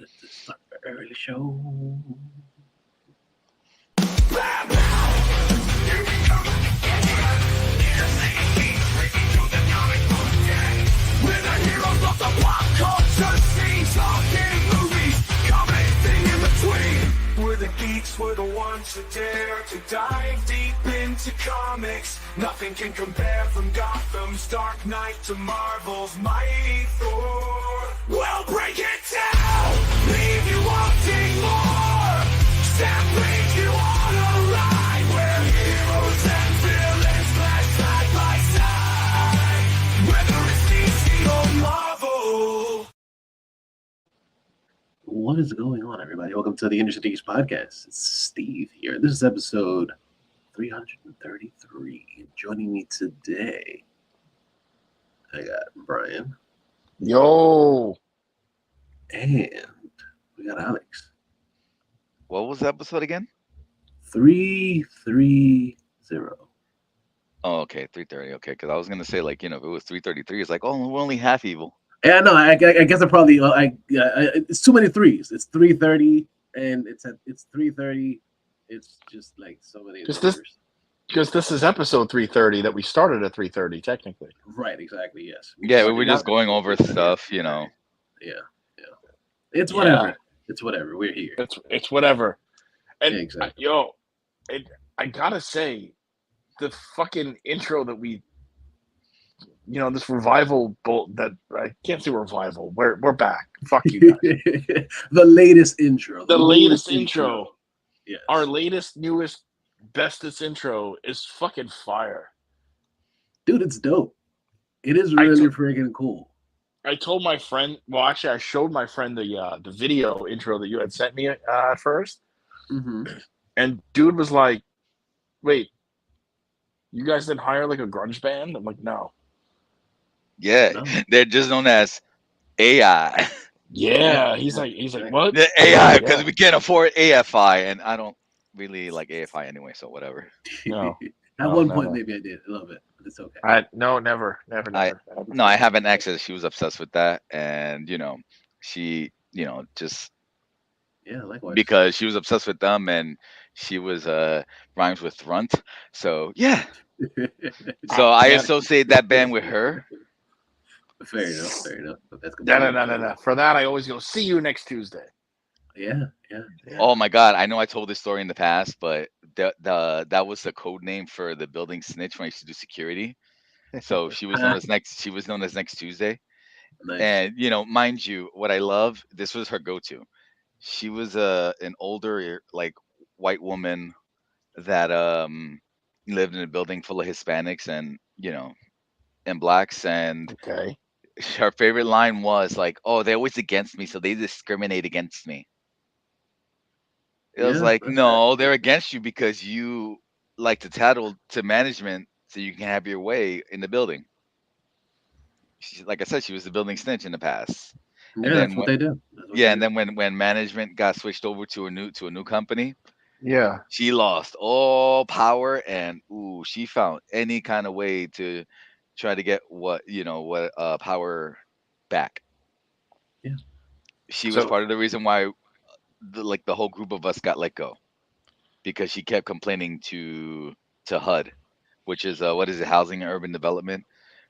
Let's start the early show. We're the heroes of the pop culture scene, talking movies, everything in between. We're the geeks, we're the ones who dare to dive deep into comics. Nothing can compare from Gotham's Dark Knight to Marvel's Mighty Thor. We'll break it down, leave you wanting more. Stampede you on a ride, where heroes and villains clash side by side. Whether it's DC or Marvel. What is going on, everybody? Welcome to the InnerCityGeeks podcast. It's Steve here. This is episode 333. And joining me today, I got Brian. Yo. And we got Alex. What was the episode again? 330. Oh, okay, 330. Okay, because I was gonna say, like, if it was 333, it's like, oh, we're only half evil. Yeah, no, I guess I probably it's too many threes. It's 330 and it's 330. It's just like so many numbers. Because this is episode 330 that we started at 330 technically. Right, exactly. Yes. Yeah, we were just going over stuff, Yeah. It's whatever. It's whatever. We're here. It's whatever. And Yeah, exactly. I gotta say, the fucking intro that we, this revival that I can't say revival. We're back. Fuck you guys. The latest intro. The latest intro. Yes. Our latest, newest, bestest intro is fucking fire. Dude, it's dope. It is really freaking cool. I told my friend. Well, actually, I showed my friend the video intro that you had sent me at first, and dude was like, "Wait, you guys didn't hire like a grunge band?" I'm like, "No." Yeah, No. they're just known as AI. Yeah, he's like, what? The AI, because we can't afford AFI, and I don't really like AFI anyway, so whatever. No. At one point, maybe I did a little bit, but it's okay. Never. No, I have an exes. She was obsessed with that, and she, just Likewise. because she was obsessed with them, and she was rhymes with runt. So yeah. So I associate that band with her. Fair enough. But that's No. For that, I always go, see you next Tuesday. Yeah. Oh my God! I know I told this story in the past, but that was the code name for the building snitch when I used to do security. So she was known as next Tuesday. Nice. And mind you, what I love, this was her go-to. She was an older like white woman that lived in a building full of Hispanics and and blacks, and Okay. her favorite line was like, "Oh, they're always against me, so they discriminate against me." It was like, no, they're against you because you like to tattle to management so you can have your way in the building. Like I said, she was the building snitch in the past. Yeah, that's what they do. And then when management got switched over to a new company, Yeah. she lost all power, and she found any kind of way to try to get what power back. Yeah. She was part of the reason why the whole group of us got let go, because she kept complaining to HUD, which is what is it, Housing and Urban Development,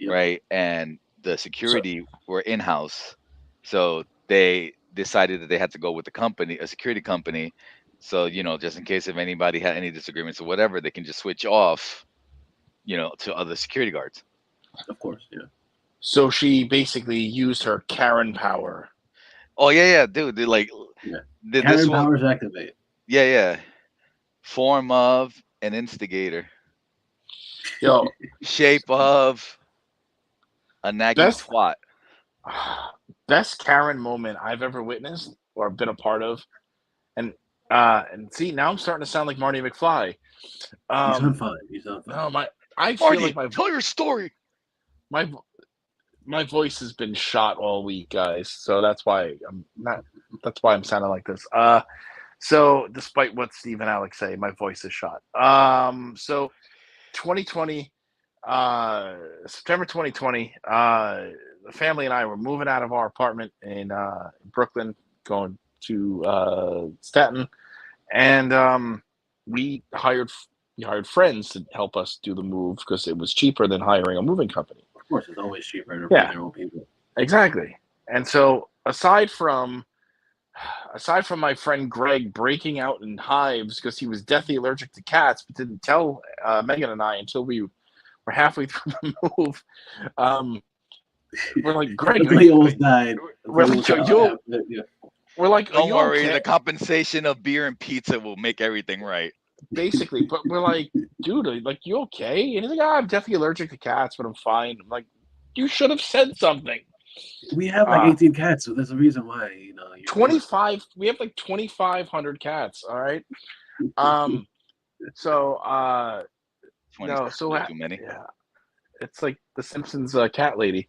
right? And the security were in-house, so they decided that they had to go with a security company, so just in case if anybody had any disagreements or whatever, they can just switch off to other security guards. Of course, yeah. So she basically used her Karen power. Oh yeah, dude. Karen powers activate. Yeah. Form of an instigator. Yo. Shape of a nagging twat. Best Karen moment I've ever witnessed or been a part of, and see, now I'm starting to sound like Marty McFly. You sound fine. No, I feel Marty, like tell your story. My voice has been shot all week, guys. So that's why I'm sounding like this. So despite what Steve and Alex say, my voice is shot. So 2020, September 2020, the family and I were moving out of our apartment in Brooklyn, going to Staten, and we hired friends to help us do the move because it was cheaper than hiring a moving company. Of course, it's always cheaper to pay Yeah, their own people. exactly. And so aside from my friend Greg breaking out in hives because he was deathly allergic to cats, but didn't tell Megan and I until we were halfway through the move. Um, we're like, Greg, Until he almost died. we're Until he like, almost died. we're like, are Don't you worry, okay? the compensation of beer and pizza will make everything right. Basically, but we're like, dude, like, you okay? And he's like, I'm deathly allergic to cats, but I'm fine. I'm like, you should have said something. We have like 18 cats, so there's a reason why, you know. 25. We have like 2,500 cats. All right. So, 26 no, so too many. yeah, it's like the Simpsons cat lady.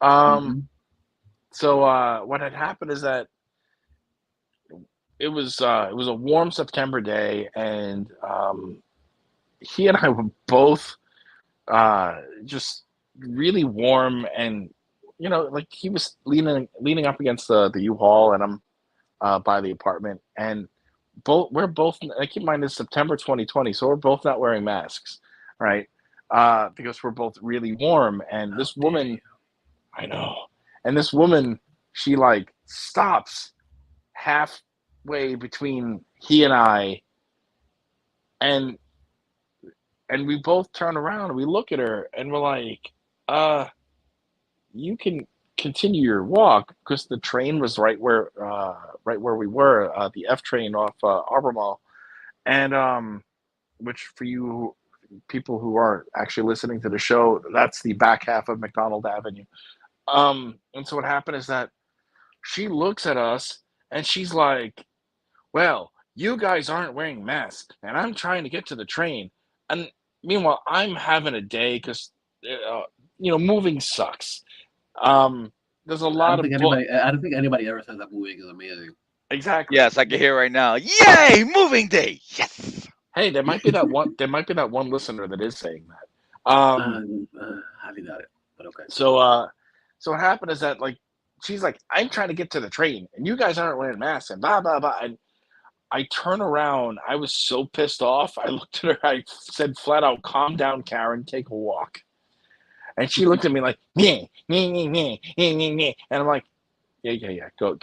Mhm. So what had happened is that it was a warm September day, and he and I were both just really warm, and like he was leaning up against the U-Haul, and I'm by the apartment, and we're both. I keep in mind it's September 2020, so we're both not wearing masks, right? Because we're both really warm, and this woman, I know, and this woman, she like stops halfway between he and I, and we both turn around and we look at her and we're like, you can continue your walk because the train was right where we were, the F train off Arbor Mall, and which for you people who aren't actually listening to the show, that's the back half of McDonald Avenue. And so what happened is that she looks at us and she's like, well, you guys aren't wearing masks, and I'm trying to get to the train. And meanwhile, I'm having a day because, moving sucks. There's a I lot don't of think anybody. I don't think anybody ever said that moving is amazing. exactly. Yes, I can hear right now. Yay, moving day. Yes. Hey, there might be that one. There might be that one listener that is saying that. Highly doubt it, but okay. So what happened is that like she's like, I'm trying to get to the train, and you guys aren't wearing masks, and blah blah blah. And I turn around. I was so pissed off. I looked at her. I said flat out, "Calm down, Karen. Take a walk." And she looked at me like, "Meh, meh, meh, meh, meh, meh, meh." And I'm like, "Yeah. Go,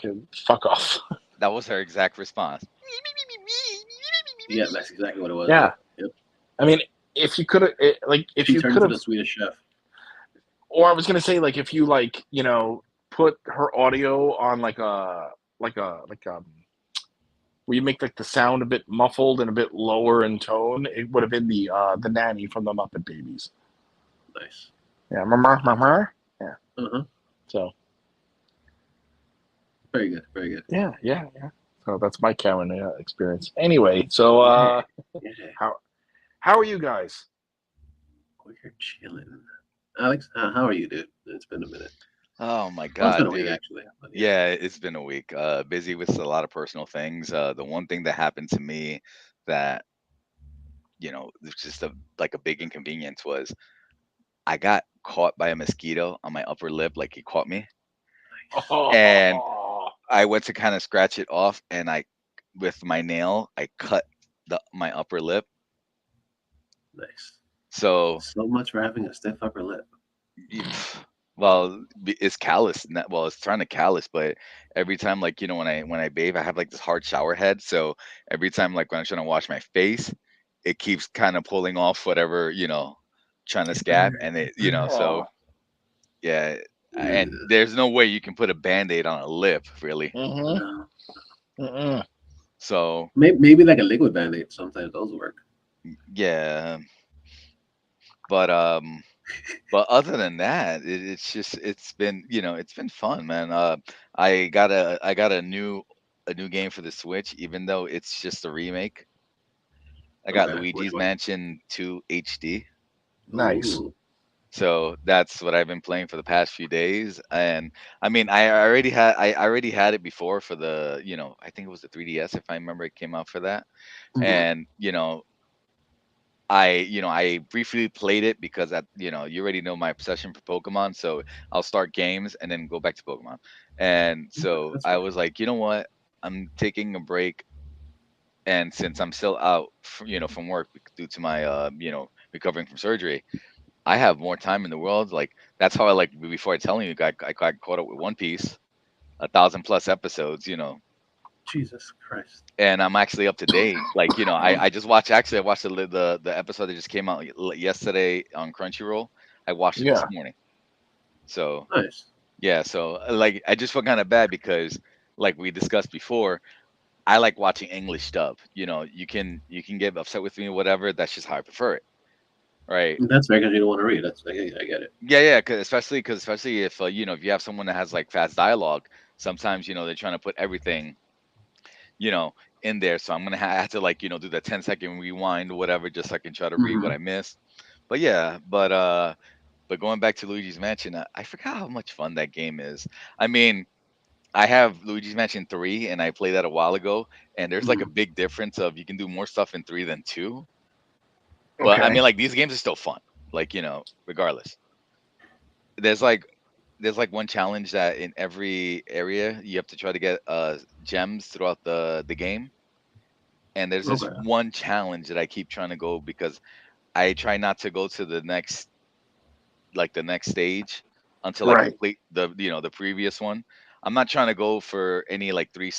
fuck off." That was her exact response. Yeah, that's exactly what it was. Yeah. Yep. I mean, if you could have, if She you turned could to have, the Swedish chef. or I was gonna say, like, if you like, put her audio on like where you make like the sound a bit muffled and a bit lower in tone, it would have been the nanny from the Muppet Babies. Nice. Yeah, mama. Yeah. Uh-huh. So. Very good. Very good. Yeah. So that's my Karen experience. Anyway, so Yeah. how are you guys? We're chilling. Alex, how are you, dude? It's been a minute. Oh my Well, it's God, been a week dude. actually. But Yeah, it's been a week. Busy with a lot of personal things. The one thing that happened to me that, it's just like a big inconvenience was I got caught by a mosquito on my upper lip, like he caught me. And Oh, I went to kind of scratch it off, and with my nail, I cut my upper lip. nice. So, So much for having a stiff upper lip. well, it's callous. Well, it's trying to callous, but every time, like, when I bathe, I have like this hard shower head. So every time, like when I'm trying to wash my face, it keeps kind of pulling off whatever, trying to scab, and so yeah. And there's no way you can put a band-aid on a lip, really. Mm-hmm. No. So Maybe like a liquid band-aid. Sometimes those work. yeah, but other than that, it's been it's been fun, man. I got a new game for the Switch, even though it's just a remake. I got Okay. Which Luigi's one? Mansion 2 HD. Nice. Ooh. So that's what I've been playing for the past few days. And I mean, I already had it before for the, I think it was the 3DS, if I remember it came out for that. Mhm. And I briefly played it because you already know my obsession for Pokemon, so I'll start games and then go back to Pokemon. And so That's I fine. was like, you know what? I'm taking a break, and since I'm still out, from work due to my recovering from surgery, I have more time in the world. Like that's how I like before telling you, I got caught up with One Piece, 1,000 plus episodes, Jesus Christ. and I'm actually up to date. Like I just watched. Actually, I watched the episode that just came out yesterday on Crunchyroll. I watched it this Yeah. morning. So Nice. yeah, so like I just feel kind of bad because like we discussed before, I like watching English dub. You can get upset with me or whatever. That's just how I prefer it, right? That's fair because you don't want to read. I get it. Yeah, yeah. Because especially if if you have someone that has like fast dialogue, sometimes they're trying to put everything you know in there. So I'm gonna have to like do the 10-second rewind or whatever just so I can try to read what Hmm. I missed. But yeah, but going back to Luigi's Mansion, I forgot how much fun that game is. I mean, I have Luigi's Mansion 3 and I played that a while ago, and there's like a Hmm. big difference of you can do more stuff in 3 than 2. But I Okay. mean, like these games are still fun. Like, regardless. There's like there's like one challenge that in every area you have to try to get gems throughout the game. And there's this Okay. one challenge that I keep trying to go because I try not to go to the next stage until I Right. complete the previous one. I'm not trying to go for any like 3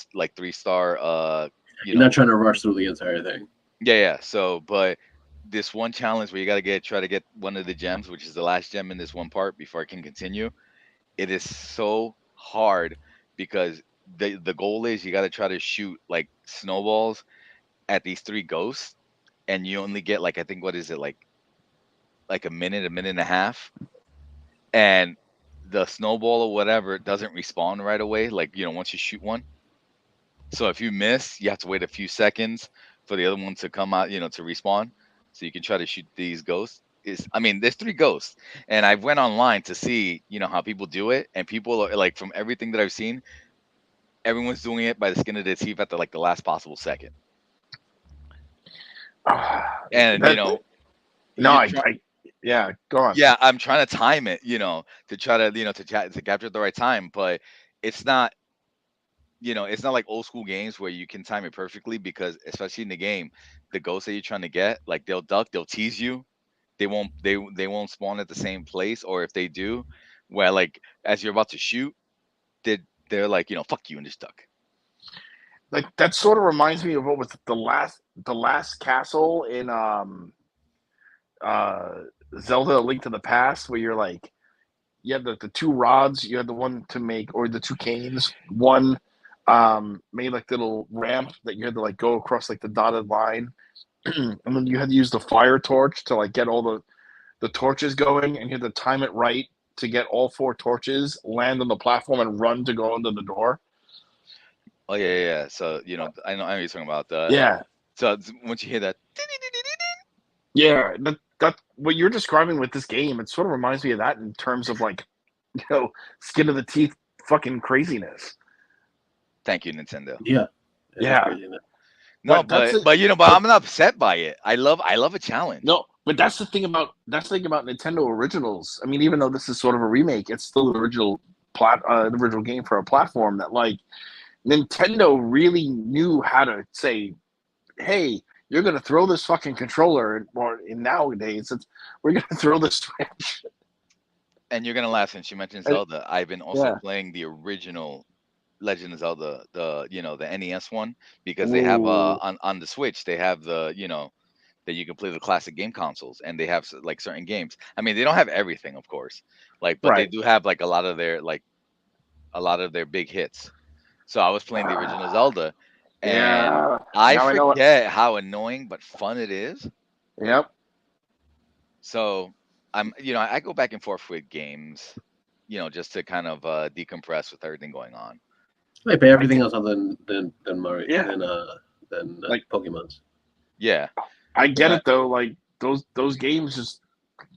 star you You're not know trying to rush through the entire thing. yeah, yeah. So but this one challenge where you got to try to get one of the gems, which is the last gem in this one part before I can continue. It is so hard because the goal is you got to try to shoot like snowballs at these 3 ghosts, and you only get like, I think, what is it, like a minute and a half, and the snowball or whatever doesn't respawn right away, like once you shoot one. So if you miss, you have to wait a few seconds for the other one to come out, to respawn, so you can try to shoot these ghosts. I mean, there's 3 ghosts, and I went online to see, how people do it, and people are like, from everything that I've seen, everyone's doing it by the skin of their teeth at the last possible second. And that no, you try. yeah. Go on. Yeah, I'm trying to time it, to try to to capture the right time, but it's not it's not like old school games where you can time it perfectly, because especially in the game, the ghosts that you're trying to get, like they'll duck, they'll tease you. They won't spawn at the same place, or if they do, where like as you're about to shoot, they they're like, fuck you, and just duck. Like that sort of reminds me of what was the last castle in uh Zelda: A Link to the Past, where you're like you had the 2 rods, you had the one to make, or the 2 canes, one made like little ramp that you had to like go across like the dotted line, and then you had to use the fire torch to like get all the torches going, and you had to time it right to get all 4 torches land on the platform and run to go into the door. Oh yeah, yeah, yeah. So I know what you're talking about. Yeah, So once you hear that, yeah, that what you're describing with this game, it sort of reminds me of that in terms of like, skin of the teeth fucking craziness. thank you, Nintendo. Yeah, it is Yeah, crazy. Isn't it? No, but that's but it. but But I'm not upset by it. I love a challenge. no, but that's the thing about Nintendo originals. I mean, even though this is sort of a remake, it's still the original game for a platform that like Nintendo really knew how to say, hey, you're gonna throw this fucking controller, or in nowadays, we're gonna throw this Switch. And you're gonna laugh since you mentioned And, Zelda. I've been also yeah. playing the original Legend of Zelda, the NES one, because they have Ooh. on the Switch they have that you can play the classic game consoles, and they have like certain games. I mean, they don't have everything, of course, like, but they Right. do have like a lot of their big hits. So I was playing the original Zelda, and Yeah. I Now I know it. forget how annoying but fun it is. Yep. So I go back and forth with games, just to kind of decompress with everything going on. I pay I everything get. else other than Mario Yeah. than Like Pokemon's. Yeah, I get but it though. Like those games, just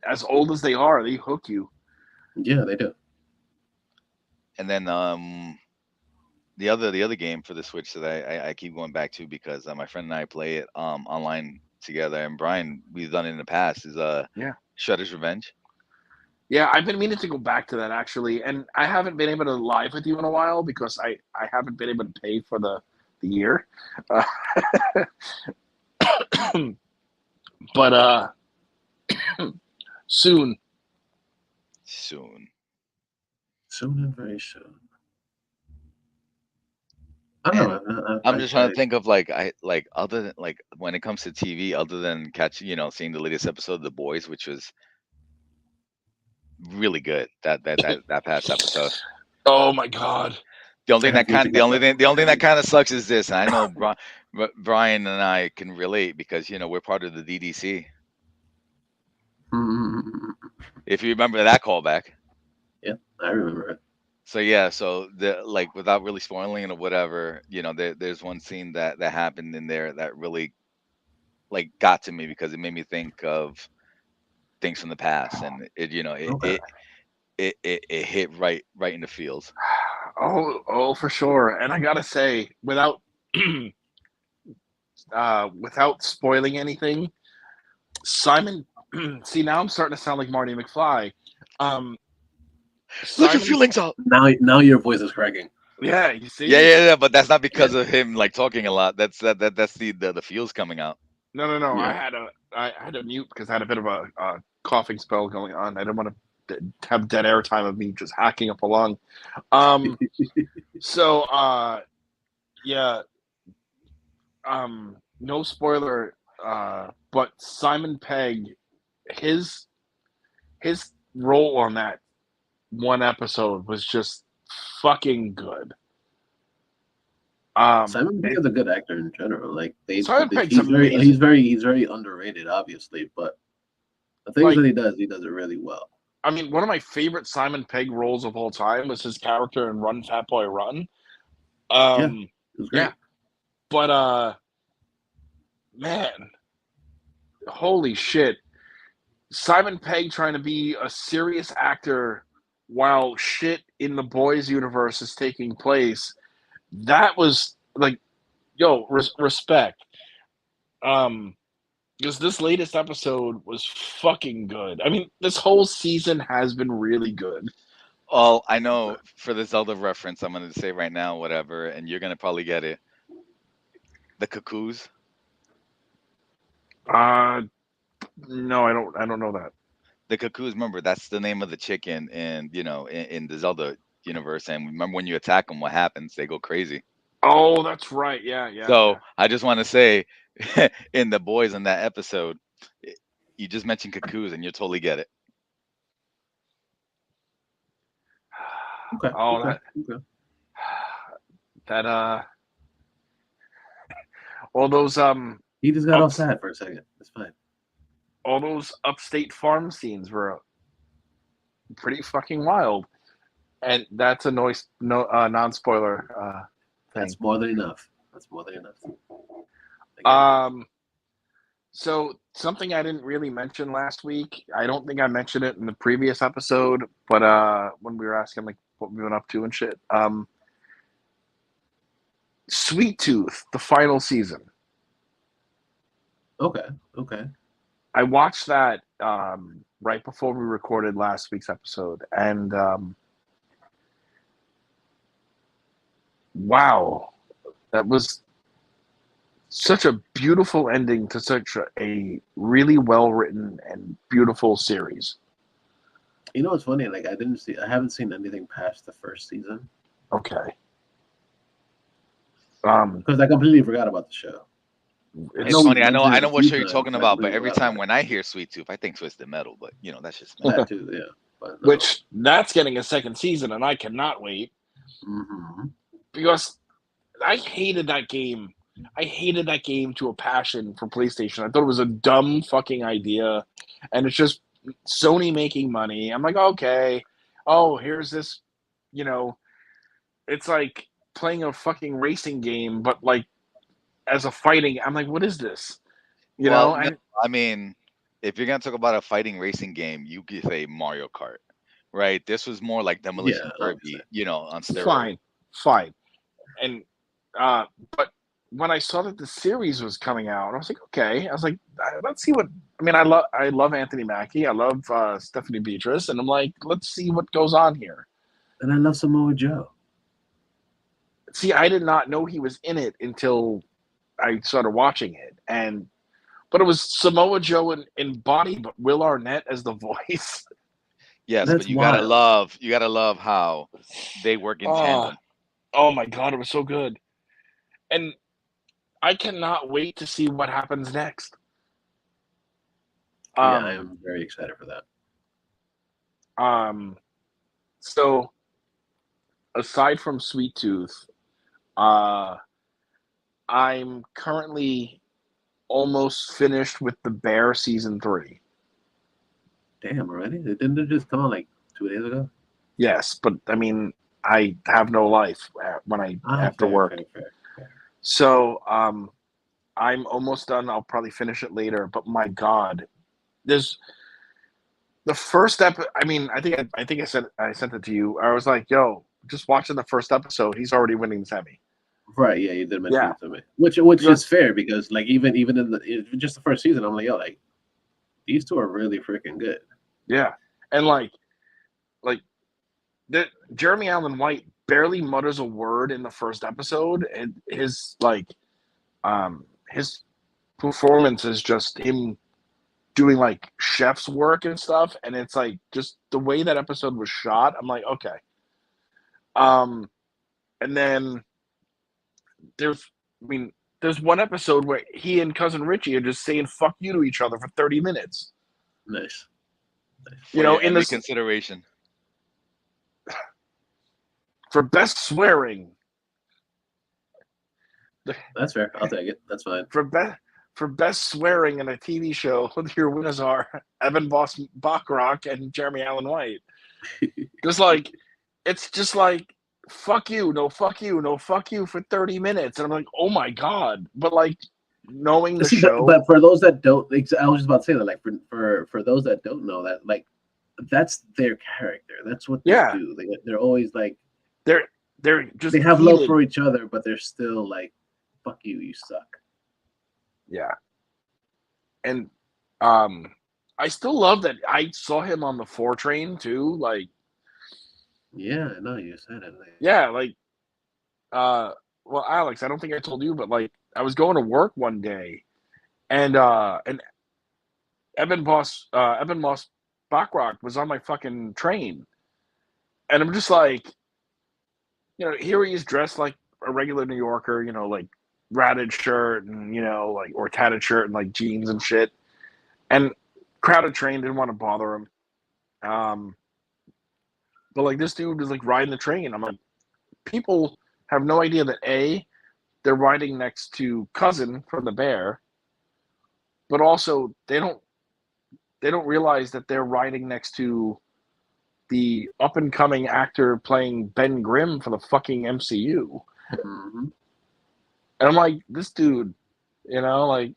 as old as they are, they hook you. Yeah, they do. and then the other game for the Switch that I keep going back to because my friend and I play it online together. And Brian, we've done it in the past. Is Yeah. Shredder's Revenge. Yeah, I've been meaning to go back to that actually, and I haven't been able to live with you in a while because I haven't been able to pay for the year. Uh, but soon. Soon. Soon and very soon. I don't know. I'm just trying to think of like other than like when it comes to TV, other than seeing the latest episode of The Boys, which was really good. That past episode. Oh my god. The only thing that kind of sucks is this. And I know Brian and I can relate because we're part of the DDC. If you remember that callback. Yeah, I remember it. So yeah, so without really spoiling it or whatever, there's one scene that happened in there that really got to me because it made me think of things from the past, and it hit right in the feels. Oh, for sure. And I gotta say, without spoiling anything, Simon. See, now I'm starting to sound like Marty McFly. Let your feelings out. Now your voice is cracking. Yeah, you see. Yeah, but that's not because of him talking a lot. That's the feels coming out. No. Yeah. I had to mute because I had a bit of a coughing spell going on. I didn't want to have dead air time of me just hacking up a lung. So yeah. No spoiler. But Simon Pegg, his role on that one episode was just fucking good. Simon Pegg is a good actor in general. Like Simon Pegg's he's amazing. He's very underrated, obviously, but the things that he does it really well. I mean, one of my favorite Simon Pegg roles of all time was his character in Run Fat Boy Run. It was great. Yeah, but man, holy shit, Simon Pegg trying to be a serious actor while shit in the Boys universe is taking place. That was respect. Because this latest episode was fucking good. I mean, this whole season has been really good. Oh, I know for the Zelda reference, I'm going to say right now, whatever, and you're going to probably get it. The Cuckoos. No, I don't know that. The Cuckoos, remember, that's the name of the chicken in the Zelda universe. And remember when you attack them, what happens? They go crazy. Oh, that's right. Yeah. So yeah. I just want to say, in The Boys in that episode, you just mentioned Cuckoos and you totally get it. Okay. Oh, okay. that all those He just got off sad for a second. It's fine. All those upstate farm scenes were pretty fucking wild, and that's a non-spoiler thing. That's more than enough. Again. So something I didn't really mention last week. I don't think I mentioned it in the previous episode, but when we were asking what we've been up to and shit. Sweet Tooth, the final season. Okay. I watched that right before we recorded last week's episode, and wow, that was such a beautiful ending to such a really well written and beautiful series. You know what's funny? I haven't seen anything past the first season. Okay. Because I completely forgot about the show. It's funny. I know what show you're talking about, but every time when I hear Sweet Tooth, I think Twisted Metal. But that's just me. That too, yeah. But no. Which that's getting a second season, and I cannot wait because I hated that game. I hated that game to a passion for PlayStation. I thought it was a dumb fucking idea, and it's just Sony making money. I'm like, okay, here's this, it's like playing a fucking racing game, but as a fighting. I'm like, what is this? I mean, if you're gonna talk about a fighting racing game, you could say Mario Kart, right? This was more like Demolition Derby, on steroids. Fine, and but when I saw that the series was coming out, I was like, okay. I was like, let's see what. I mean, I love Anthony Mackie. I love Stephanie Beatrice, and I'm like, let's see what goes on here. And I love Samoa Joe. See, I did not know he was in it until I started watching it, but it was Samoa Joe in body, but Will Arnett as the voice. Yes, That's but you wild. gotta love how they work in tandem. Oh my god, it was so good, and I cannot wait to see what happens next. Yeah, I am very excited for that. So aside from Sweet Tooth, I'm currently almost finished with The Bear season 3. Damn, already? Didn't it just come out like 2 days ago? Yes, but I mean, I have no life when I after fair, work. fair. So I'm almost done. I'll probably finish it later. But my God, there's the first episode. I mean, I think I sent it to you. I was like, yo, just watching the first episode. He's already winning the Emmy. Right, yeah, you did mention Yeah. it to me. Which is fair because like even in just the first season, I'm like, yo, like these two are really freaking good. Yeah, and like that Jeremy Allen White barely mutters a word in the first episode, and his performance is just him doing like chef's work and stuff, and it's like just the way that episode was shot. I'm like, okay. And then there's one episode where he and cousin Richie are just saying "fuck you" to each other for 30 minutes. Nice. You know, in this consideration for best swearing. That's fair. I'll take it. That's fine. For best swearing in a TV show, your winners are Evan Boss Bachrach and Jeremy Allen White. It's just like fuck you, no fuck you, no fuck you for 30 minutes. And I'm like, oh my God. But like knowing the show. But for those that don't, I was just about to say that, like for those that don't know that, like that's their character. That's what they do. They're always like they're just they have love for each other, but they're still like, fuck you, you suck. Yeah. And I still love that I saw him on the 4 train too. Like, yeah, no, you said it. Yeah, like well, Alex, I don't think I told you, but like I was going to work one day and Evan Moss Bachrach was on my fucking train. And I'm just like, you know, here he is dressed like a regular New Yorker, you know, like ratted shirt and, you know, like, or tatted shirt and like jeans and shit. And crowded train, didn't want to bother him. But like this dude was like riding the train. I'm like, people have no idea that A, they're riding next to Cousin from The Bear, but also they don't realize that they're riding next to the up and coming actor playing Ben Grimm for the fucking MCU. Mm-hmm. And I'm like, this dude, you know, like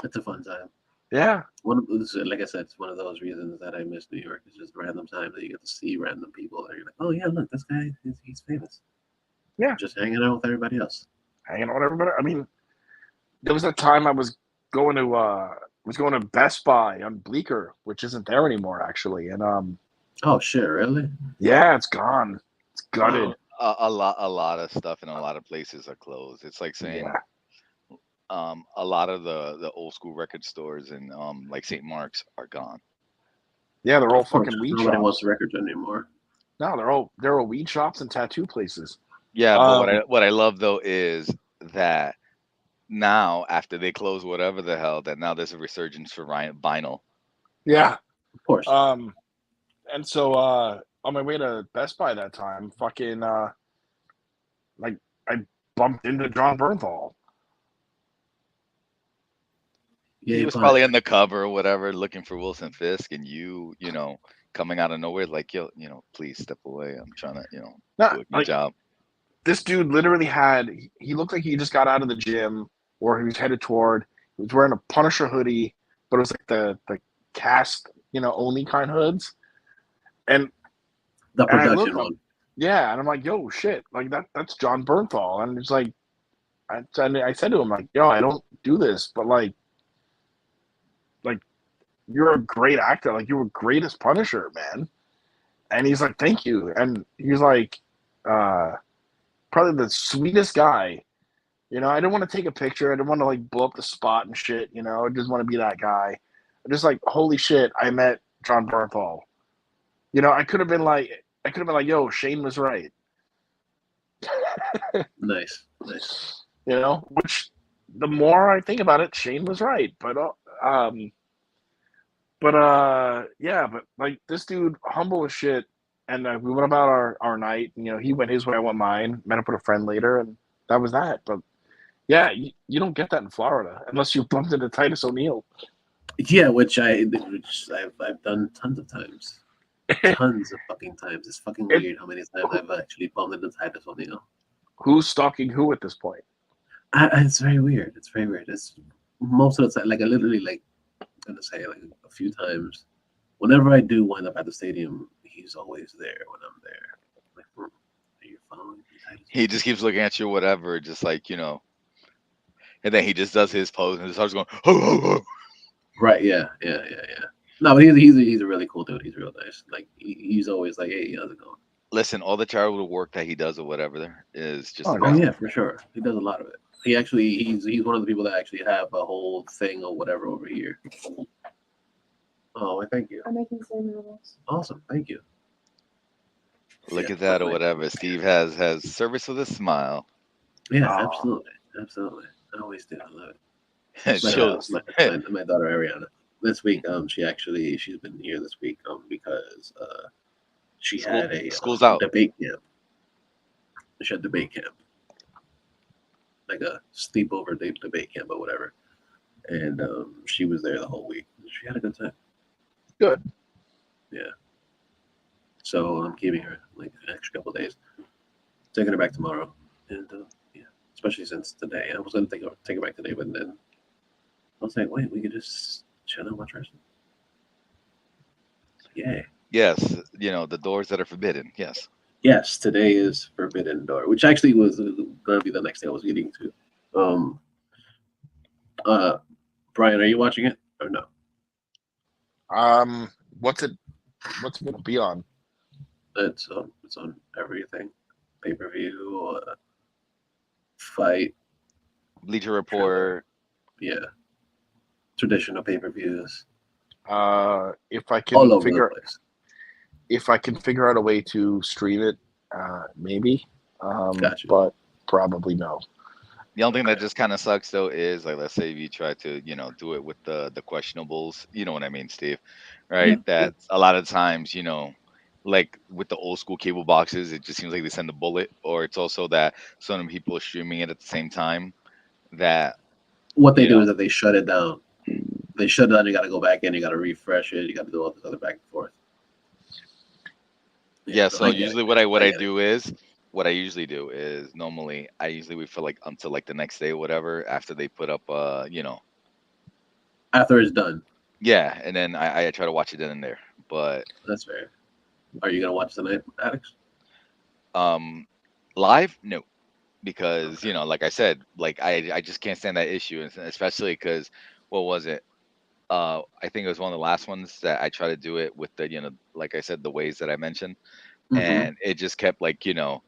it's a fun time. Yeah. Like I said, it's one of those reasons that I miss New York. It's just random times that you get to see random people that you're like, oh yeah, look, this guy, he's famous. Yeah. Just hanging out with everybody else. Hanging out with everybody. I mean, there was a time I was going to Best Buy on Bleecker, which isn't there anymore actually. And oh shit, really? Yeah, it's gone. It's gutted. A lot of stuff in a lot of places are closed. It's like saying a lot of the old school record stores in like St. Mark's are gone. Yeah, they're all fucking weed shops. Nobody wants records anymore. No, they're all weed shops and tattoo places. Yeah, but what I love though is that now after they close whatever the hell, that now there's a resurgence for vinyl. Yeah, of course. And so on my way to Best Buy that time, fucking like I bumped into John Bernthal. Yeah, he was probably on the cover or whatever, looking for Wilson Fisk, and you know, coming out of nowhere, like, yo, you know, please step away. I'm trying to, you know, do a good job. This dude literally he looked like he just got out of the gym or he was headed toward. He was wearing a Punisher hoodie, but it was like the cast, you know, only kind hoods. And the production one. Yeah, and I'm like, yo, shit, like that's John Bernthal, and it's like, I said to him like, yo, I don't do this, but like you're a great actor, like you were great as Punisher, man. And he's like, thank you, and he's like, uh, probably the sweetest guy. You know, I didn't want to take a picture. I didn't want to like blow up the spot and shit. You know, I just want to be that guy. I'm just like, holy shit, I met John Bernthal. You know, I could have been like, yo, Shane was right. Nice, nice. You know, which the more I think about it, Shane was right. Um, yeah, but like this dude, humble as shit. And we went about our night. And, you know, he went his way, I went mine. Met up with a friend later, and that was that. But yeah, you don't get that in Florida unless you bumped into Titus O'Neil. Yeah, which I've done tons of times. Tons of fucking times. It's fucking weird how many times I've actually bumped into Titus O'Neil. Who's stalking who at this point? It's very weird. It's very weird. It's most of the time, like I literally like I'm gonna say like a few times. Whenever I do wind up at the stadium, he's always there when I'm there. Like, are you following me? He just keeps looking at you, whatever, just like, you know. And then he just does his pose and starts going, ho, ho, ho. Right? Yeah. No, but he's a really cool dude. He's real nice. Like he's always like, hey, how's it going? Listen, all the charitable work that he does or whatever there is just Oh amazing. yeah, for sure. He does a lot of it. He's one of the people that actually have a whole thing or whatever over here. Oh, thank you. I'm making cinnamon rolls. Awesome, thank you. Look Yeah, at that or like- whatever. Steve has service with a smile. Yeah, Oh. absolutely. I always do. I love it. It My, shows. my daughter Ariana. This week, she's been here this week because she had a School's out. debate camp. She had debate camp, like a sleepover debate camp or whatever, and she was there the whole week. She had a good time. Good. Yeah. So I'm keeping her like an extra couple of days. Taking her back tomorrow, and yeah, especially since today. I was gonna take her back today, but then I was like, wait, we could just chill and watch wrestling. Yay. Yes, you know, the doors that are forbidden. Yes. Yes, today is Forbidden Door, which actually was gonna be the next thing I was getting to. Brian, are you watching it or no? What's it gonna be on? It's on everything, pay-per-view, fight, Bleacher Report. yeah, traditional pay-per-views, If I all can over figure the place. if I can figure out a way to stream it, maybe. Gotcha. But probably no. The only thing that just kind of sucks though is like, let's say if you try to, you know, do it with the questionables, you know what I mean, Steve, right? Yeah. That a lot of times, you know, like with the old school cable boxes, it just seems like they send a bullet, or it's also that so many people are streaming it at the same time. That What they you do know. is that they shut it down. They shut it down. You got to go back in. You got to refresh it. You got to do all this other back and forth. Yeah, so I get usually it. what I get it. do is what I usually do is normally I usually wait for like until like the next day or whatever after they put up you know, After it's done, yeah, and then I try to watch it then and there. But that's fair. Are you gonna watch tonight, Alex? live, no, because you know, like I said, like I just can't stand that issue, and especially because what was it? I think it was one of the last ones that I tried to do it with the, you know, like I said, the ways that I mentioned, and it just kept like, you know,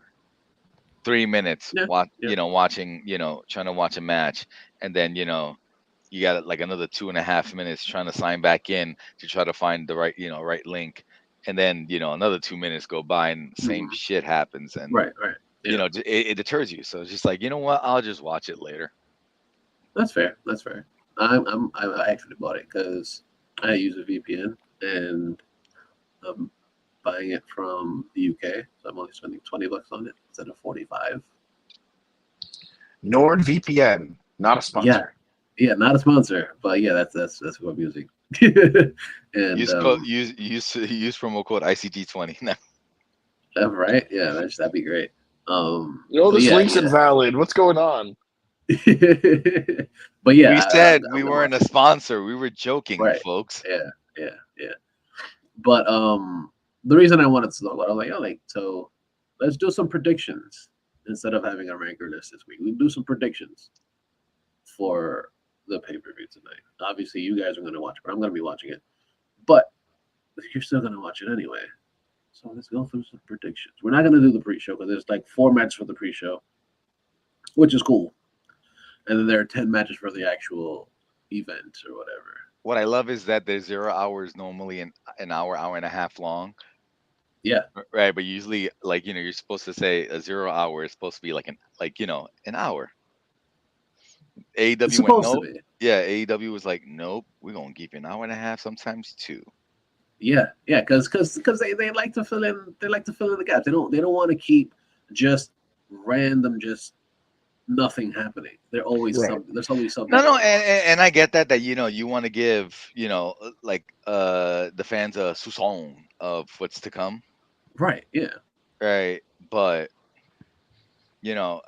3 minutes Yeah, yeah. you know, watching, you know, trying to watch a match, and then, you know, you got like another 2.5 minutes trying to sign back in to try to find the right, you know, right link, and then, you know, another 2 minutes go by and same shit happens, and Right. you Yeah. know, it deters you. So it's just like, you know what, I'll just watch it later. That's fair. I actually bought it because I use a VPN and I'm buying it from the UK, so I'm only spending $20 on it instead of 45. NordVPN, not a sponsor. Yeah, not a sponsor, but yeah, that's who I'm using. And Use promo code ICG20. right, yeah, that'd be great. No, but this yeah, link's invalid. What's going on? But yeah, We said I'm we gonna weren't watch a it. sponsor. We were joking, Right. folks. Yeah. But the reason I wanted to talk about it, I was like, oh, like so let's do some predictions instead of having a ranker list this week. We do some predictions for the pay per view tonight. Obviously, you guys are going to watch it, but I'm going to be watching it. But you're still going to watch it anyway. So let's go through some predictions. We're not going to do the pre-show because there's like 4 matches for the pre-show, which is cool, and then there are 10 matches for the actual event or whatever. What I love is that there's 0 hours normally an hour, hour and a half long. Yeah, Right, but usually, like, you're supposed to say a 0 hour is supposed to be like an hour. it's AEW went supposed to nope. be. Yeah, AEW was like, nope, we're gonna give you an hour and a half, sometimes 2. Yeah, because they like to fill in the gaps. They don't want to keep just random nothing happening. There's always Right. something. There's always something. No, going on. and I get that you want to give like the fans a soupçon of what's to come, Right. Yeah. right? But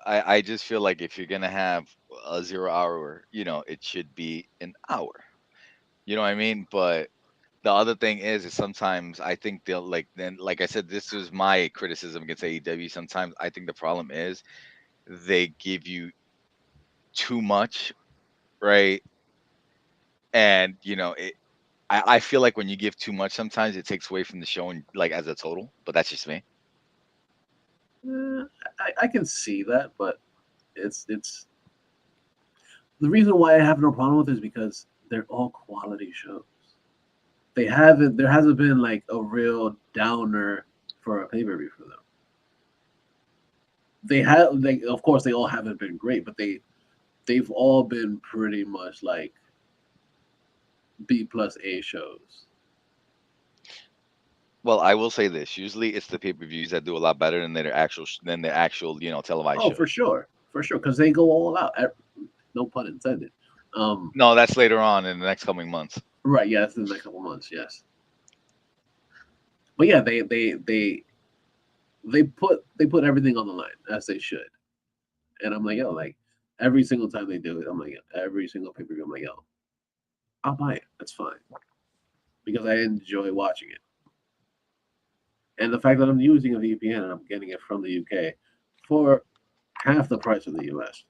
I just feel like if you're gonna have a 0 hour, it should be an hour. You know what I mean? But the other thing is sometimes I think they'll like I said, this was my criticism against AEW. Sometimes I think the problem is they give you too much, right? And I feel like when you give too much, sometimes it takes away from the show and like as a total. But that's just me. I can see that, but it's the reason why I have no problem with it is because they're all quality shows. There hasn't been like a real downer for a pay per view for them. Of course they all haven't been great, but they've all been pretty much like B plus A shows. Well, I will say this: usually it's the pay-per-views that do a lot better than their actual televised Oh, shows. for sure, because they go all out. No pun intended. No, that's later on in the next coming months. Right, yeah, that's in the next couple months, yes. But yeah, they put everything on the line as they should, and I'm like, yo, like every single time they do it, I'm like, every single pay per view, I'm like, yo, I'll buy it. That's fine because I enjoy watching it, and the fact that I'm using a VPN and I'm getting it from the UK for half the price of the US,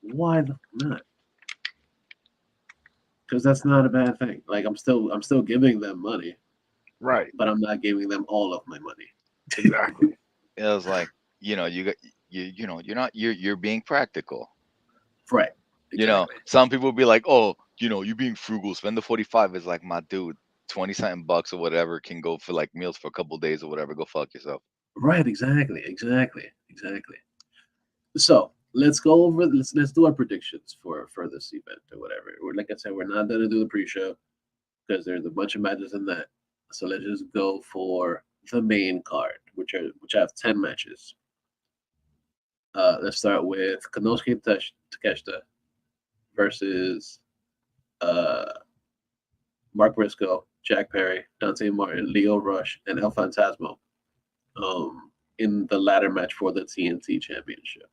why not? Because that's not a bad thing. Like I'm still giving them money, Right. but I'm not giving them all of my money. Exactly. It was like you got you're being practical. Right. Exactly. Some people will be like, oh, you being frugal, spend the 45. Is like, my dude, 20 something bucks or whatever can go for like meals for a couple days or whatever. Go fuck yourself. Right. Exactly. So let's go over. Let's do our predictions for this event or whatever. Like I said, we're not gonna do the pre-show because there's a bunch of matches in that. So let's just go for the main card, which have 10 matches. Let's start with Konosuke Takeshita versus Mark Briscoe, Jack Perry, Dante Martin, Leo Rush, and El Fantasmo in the ladder match for the TNT Championship.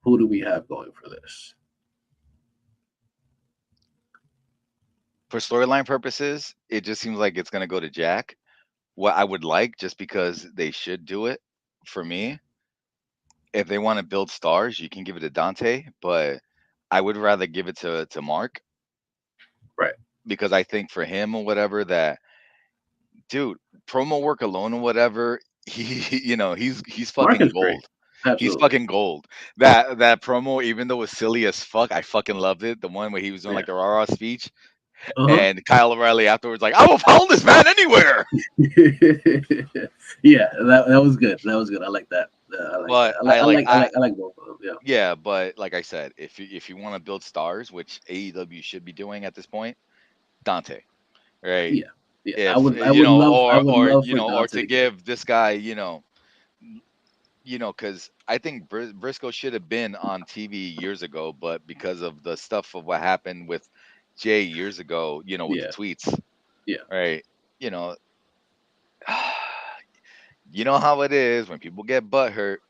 Who do we have going for this? For storyline purposes, it just seems like it's gonna go to Jack. What I would like, just because they should do it, for me, if they want to build stars, you can give it to Dante, but I would rather give it to Mark. Right. Because I think for him or whatever that dude, promo work alone or whatever, he's Mark fucking is great. gold. Absolutely. He's fucking gold. That promo, even though it was silly as fuck, I fucking loved it. The one where he was doing like the rah-rah speech, and Kyle O'Reilly afterwards like, I will follow this man anywhere. Yeah, that was good. That was good. I like that. I like both of them. Yeah. Yeah, but like I said, if you want to build stars, which AEW should be doing at this point, Dante, right? Yeah. If I would love for or Dante to give this guy, because I think Briscoe should have been on TV years ago, but because of the stuff of what happened with Jay years ago, with the tweets, right? You know how it is when people get butt hurt.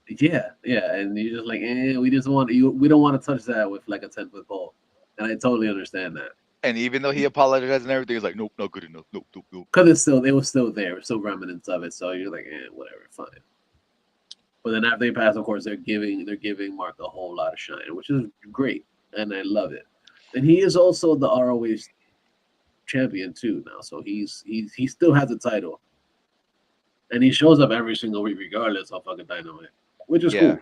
Yeah, and you just like, we just want you. We don't want to touch that with like a 10-foot pole, and I totally understand that. And even though he apologized and everything, he's like, nope, not good enough. Nope, nope, nope. Because it was still there, still remnants of it. So you're like, whatever, fine. But then after they pass, of course, they're giving Mark a whole lot of shine, which is great, and I love it. And he is also the ROH champion too now, so he still has the title, and he shows up every single week regardless of fucking Dynamite, which is cool.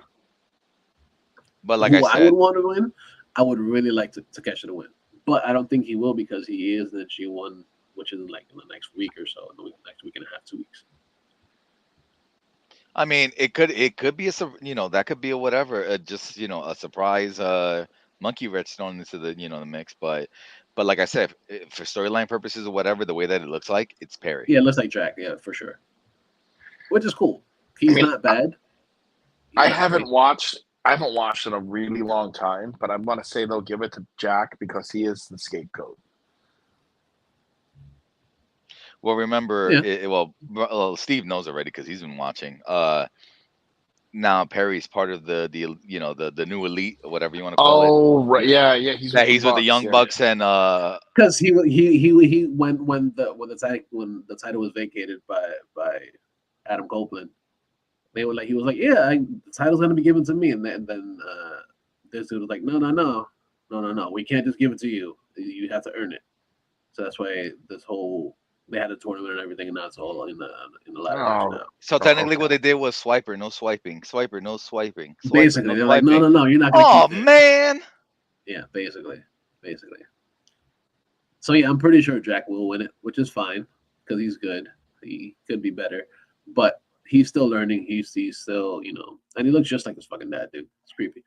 But like Who I said, I would want to win, I would really like to Takeshi to win, but I don't think he will because he is the G1, which is like in the next week or so, in the next week and a half, 2 weeks. I mean, it could be that could be a whatever, just a surprise monkey wrench thrown into the the mix, but like I said, for storyline purposes or whatever, the way that it looks like, it's Perry. Yeah, it looks like Jack, yeah, for sure, which is cool. He's not bad. I haven't watched in a really long time, but I want to say they'll give it to Jack because he is the scapegoat. Well, remember, well, Steve knows already because he's been watching. Now Perry's part of the new elite or whatever you want to call it. Oh, right, yeah, he's with the Young Bucks and because he when the title was vacated by Adam Copeland, he was like, yeah, the title's gonna be given to me, and then this dude was like, no, we can't just give it to you. You have to earn it. So that's why they had a tournament and everything, and now it's all in the ladder match now. So technically, what they did was swiper, no swiping, swiper, no swiping. Basically, they're like, no, you're not gonna. Oh man. Yeah, basically. So yeah, I'm pretty sure Jack will win it, which is fine because he's good. He could be better, but he's still learning. He's still, and he looks just like his fucking dad, dude. It's creepy.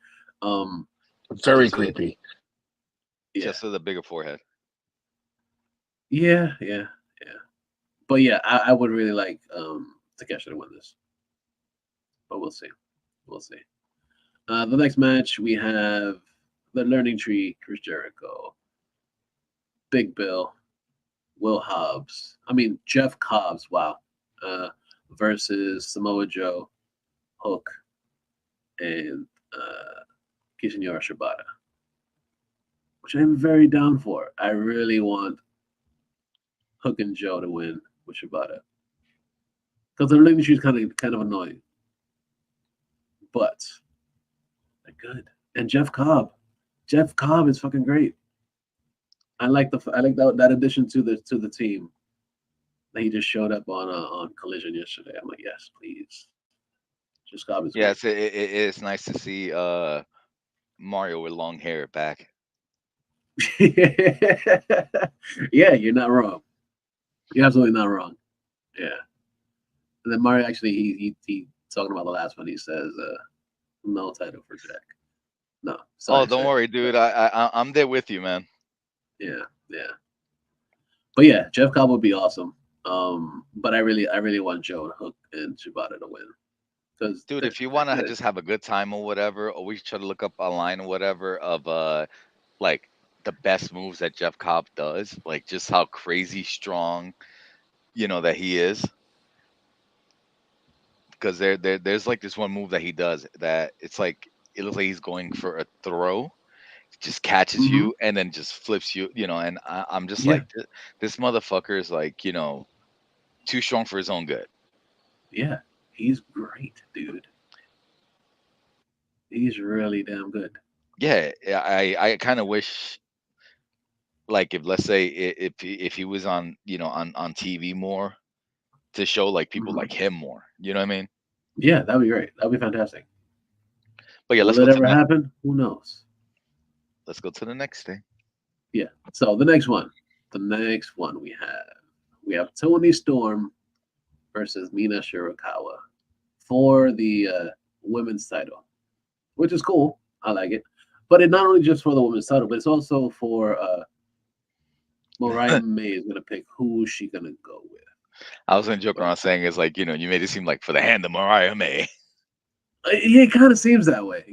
Very creepy. Just with a bigger forehead. Yeah. But yeah, I would really like Takeshi to win this. But we'll see. The next match, we have the Learning Tree, Chris Jericho, Big Bill, Jeff Cobbs, wow, versus Samoa Joe, Hook, and Kishinori Shibata, which I'm very down for. I really want Hook and Joe to win with Shibata because the relationship is kind of annoying, but they're good. And Jeff Cobb is fucking great. I like that addition to the team that he just showed up on Collision yesterday. I'm like, yes, please. Jeff Cobb is great. It's nice to see Mario with long hair back. Yeah, you're not wrong. You're absolutely not wrong. Yeah. And then Mario actually he talking about the last one. He says, "No title for Jack." No. Sorry, don't worry, dude. I'm there with you, man. Yeah. But yeah, Jeff Cobb would be awesome. But I really want Joe, Hook, and Shibata to win. Because dude, if you want to just have a good time or whatever, always try to look up online or whatever of like the best moves that Jeff Cobb does, like just how crazy strong, that he is. Because there's like this one move that he does that it looks like he's going for a throw, just catches you and then just flips you, and I'm just like, this motherfucker is like, too strong for his own good. Yeah, he's great, dude. He's really damn good. Yeah, I kind of wish, like, if let's say if he was on on TV more, to show like people like him more. You know what I mean? Yeah, that'd be great. That'd be fantastic. But yeah, will it ever happen? Who knows? Let's go to the next thing. Yeah. So the next one we have Toni Storm versus Mina Shirakawa for the women's title, which is cool. I like it. But it's not only just for the women's title, but it's also for Mariah May is gonna pick who she's gonna go with. I was gonna joke around saying it's like, you made it seem like for the hand of Mariah May. Yeah, it kind of seems that way.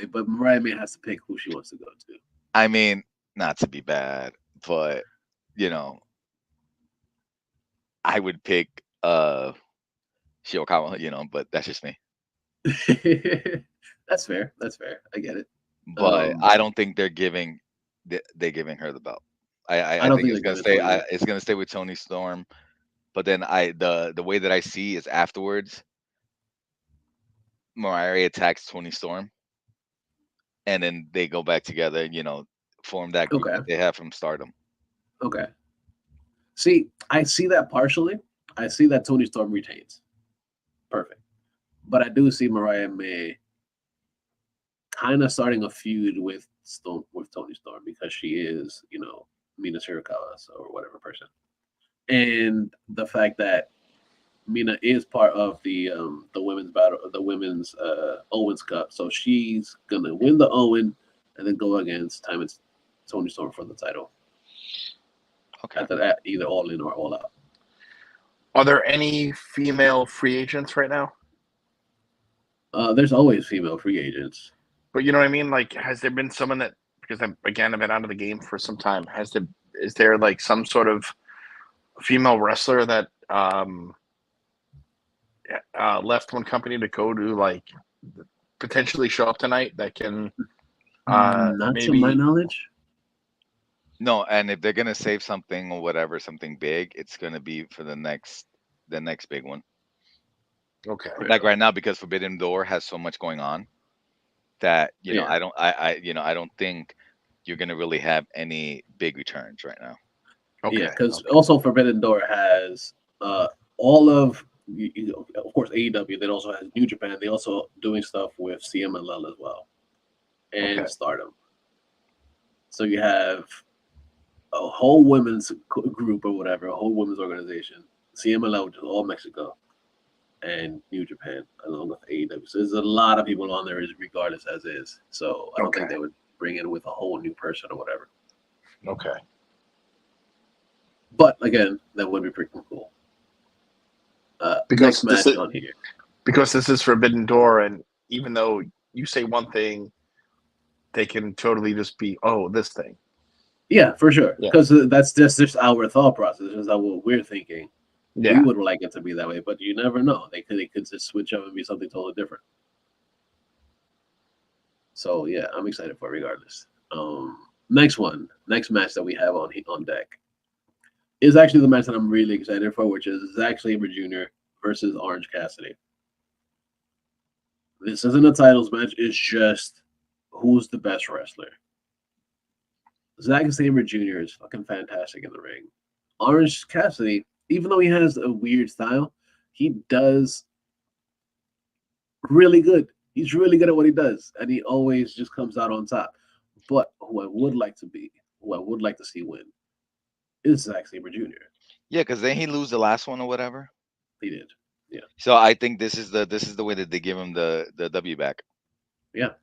But Mariah May has to pick who she wants to go to. I mean, not to be bad, but I would pick Shirakawa, but that's just me. That's fair. I get it. But I don't think they're giving her the belt. I I don't think think it's they're gonna giving stay. Tony yet. It's gonna stay with Tony Storm. But then the way that I see is afterwards, Mariah attacks Tony Storm, and then they go back together. Form that group Okay, that they have from Stardom. okay. See, I see that partially. I see that Tony Storm retains. Perfect. But I do see Mariah May kind of starting a feud with Tony Storm because she is, Mina Shirakawa or whatever person. And the fact that Mina is part of the women's battle, the women's Owens Cup, so she's gonna win the Owen and then go against Tony Storm for the title. Okay. After that, either all in or all out. Are there any female free agents right now? There's always female free agents. But you know what I mean? Like, has there been someone that, because I've been out of the game for some time, is there like some sort of female wrestler that left one company to go to like potentially show up tonight that can Not to my maybe knowledge. No, and if they're gonna save something or whatever, something big, it's gonna be for the next big one. okay. Like right now, because Forbidden Door has so much going on that Yeah. I don't think you're gonna really have any big returns right now. Okay. Yeah, because also Forbidden Door has all of of course AEW. Then also has New Japan. They also doing stuff with CMLL as well, and Okay. Stardom. So you have a whole women's group or whatever, a whole women's organization, CMLL, which is all Mexico, and New Japan, along with AEW. So there's a lot of people on there, regardless as is. So I don't think Okay. they would bring in with a whole new person or whatever. Okay. But again, that would be pretty cool. Because Next match this is on here. because this is Forbidden Door, and even though you say one thing, they can totally just be this thing. Yeah, for sure. Yeah. Because that's just our thought process. Is that what we're thinking? Yeah. We would like it to be that way, but you never know. They could just switch up and be something totally different. So yeah, I'm excited for it regardless. Next match that we have on deck is actually the match that I'm really excited for, which is Zack Sabre Jr. versus Orange Cassidy. This isn't a titles match. It's just who's the best wrestler. Zack Sabre Jr. is fucking fantastic in the ring. Orange Cassidy, even though he has a weird style, he does really good. He's really good at what he does, and he always just comes out on top. But who I would like to see win is Zack Sabre Jr. Yeah, because then he lose the last one or whatever. He did. Yeah. So I think this is the way that they give him the W back. Yeah.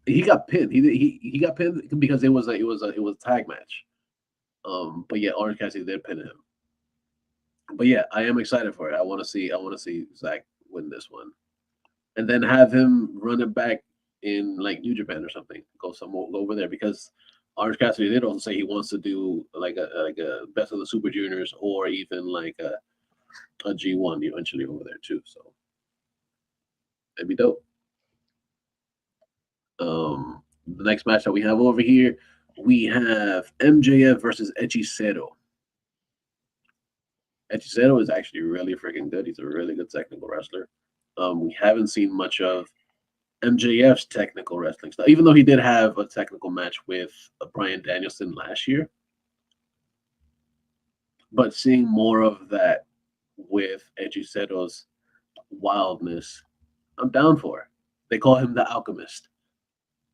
He got pinned. He got pinned because it was a tag match. But yeah, Orange Cassidy did pin him. But yeah, I am excited for it. I want to see Zack win this one, and then have him run it back in like New Japan or something. Go over there because Orange Cassidy did also say he wants to do like a Best of the Super Juniors or even like a G1 eventually over there too. So that'd be dope. The next match that we have over here, we have MJF versus Hechicero. Hechicero is actually really freaking good. He's a really good technical wrestler. We haven't seen much of MJF's technical wrestling stuff, even though he did have a technical match with Bryan Danielson last year. But seeing more of that with Hechicero's wildness, I'm down for. They call him the Alchemist,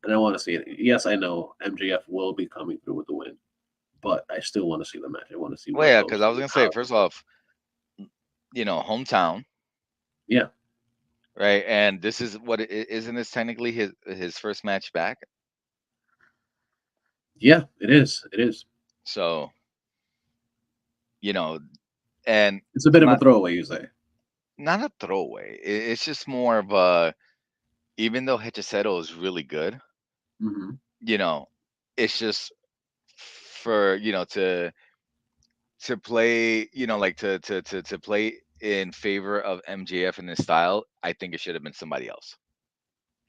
and I want to see it. Yes, I know MJF will be coming through with the win, but I still want to see the match. I want to see. Well, yeah, because I was gonna say first off, hometown. Yeah. Right, and this is isn't this technically his first match back? Yeah, it is. It is. So, and it's a bit of a throwaway, you say? Not a throwaway. It's just more of a. Even though Hechicero is really good, it's just for to play, like to play in favor of MJF in his style. I think it should have been somebody else.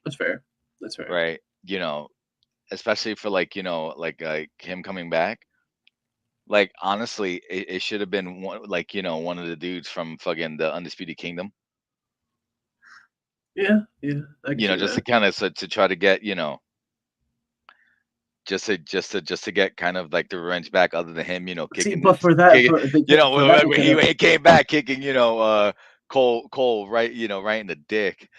That's fair. That's fair. Right. especially for like like him coming back. Like honestly, it should have been one like one of the dudes from fucking the Undisputed Kingdom. Yeah, I can see Just that. to kind of to try to get just to get kind of like the revenge back, other than him See, kicking but for that, kicking for that, they when could have. he came back kicking Cole right right in the dick.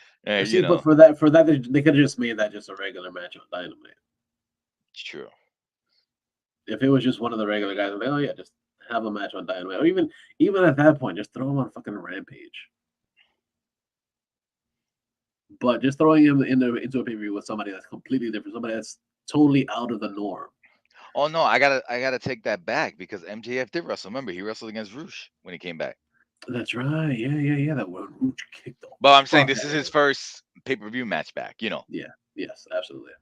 See, but for that, they could have just made that just a regular match on Dynamite. It's true. If it was just one of the regular guys, like, oh yeah, just have a match on Dynamite, or even at that point, just throw him on fucking Rampage. But just throwing him into a pay per view with somebody that's completely different, somebody that's totally out of the norm. Oh no, I gotta take that back, because MJF did wrestle. Remember, he wrestled against Roosh when he came back. That's right. Yeah. That one Roosh kicked off. But I'm saying this is his first pay per view match back. Yeah. Yes. Absolutely.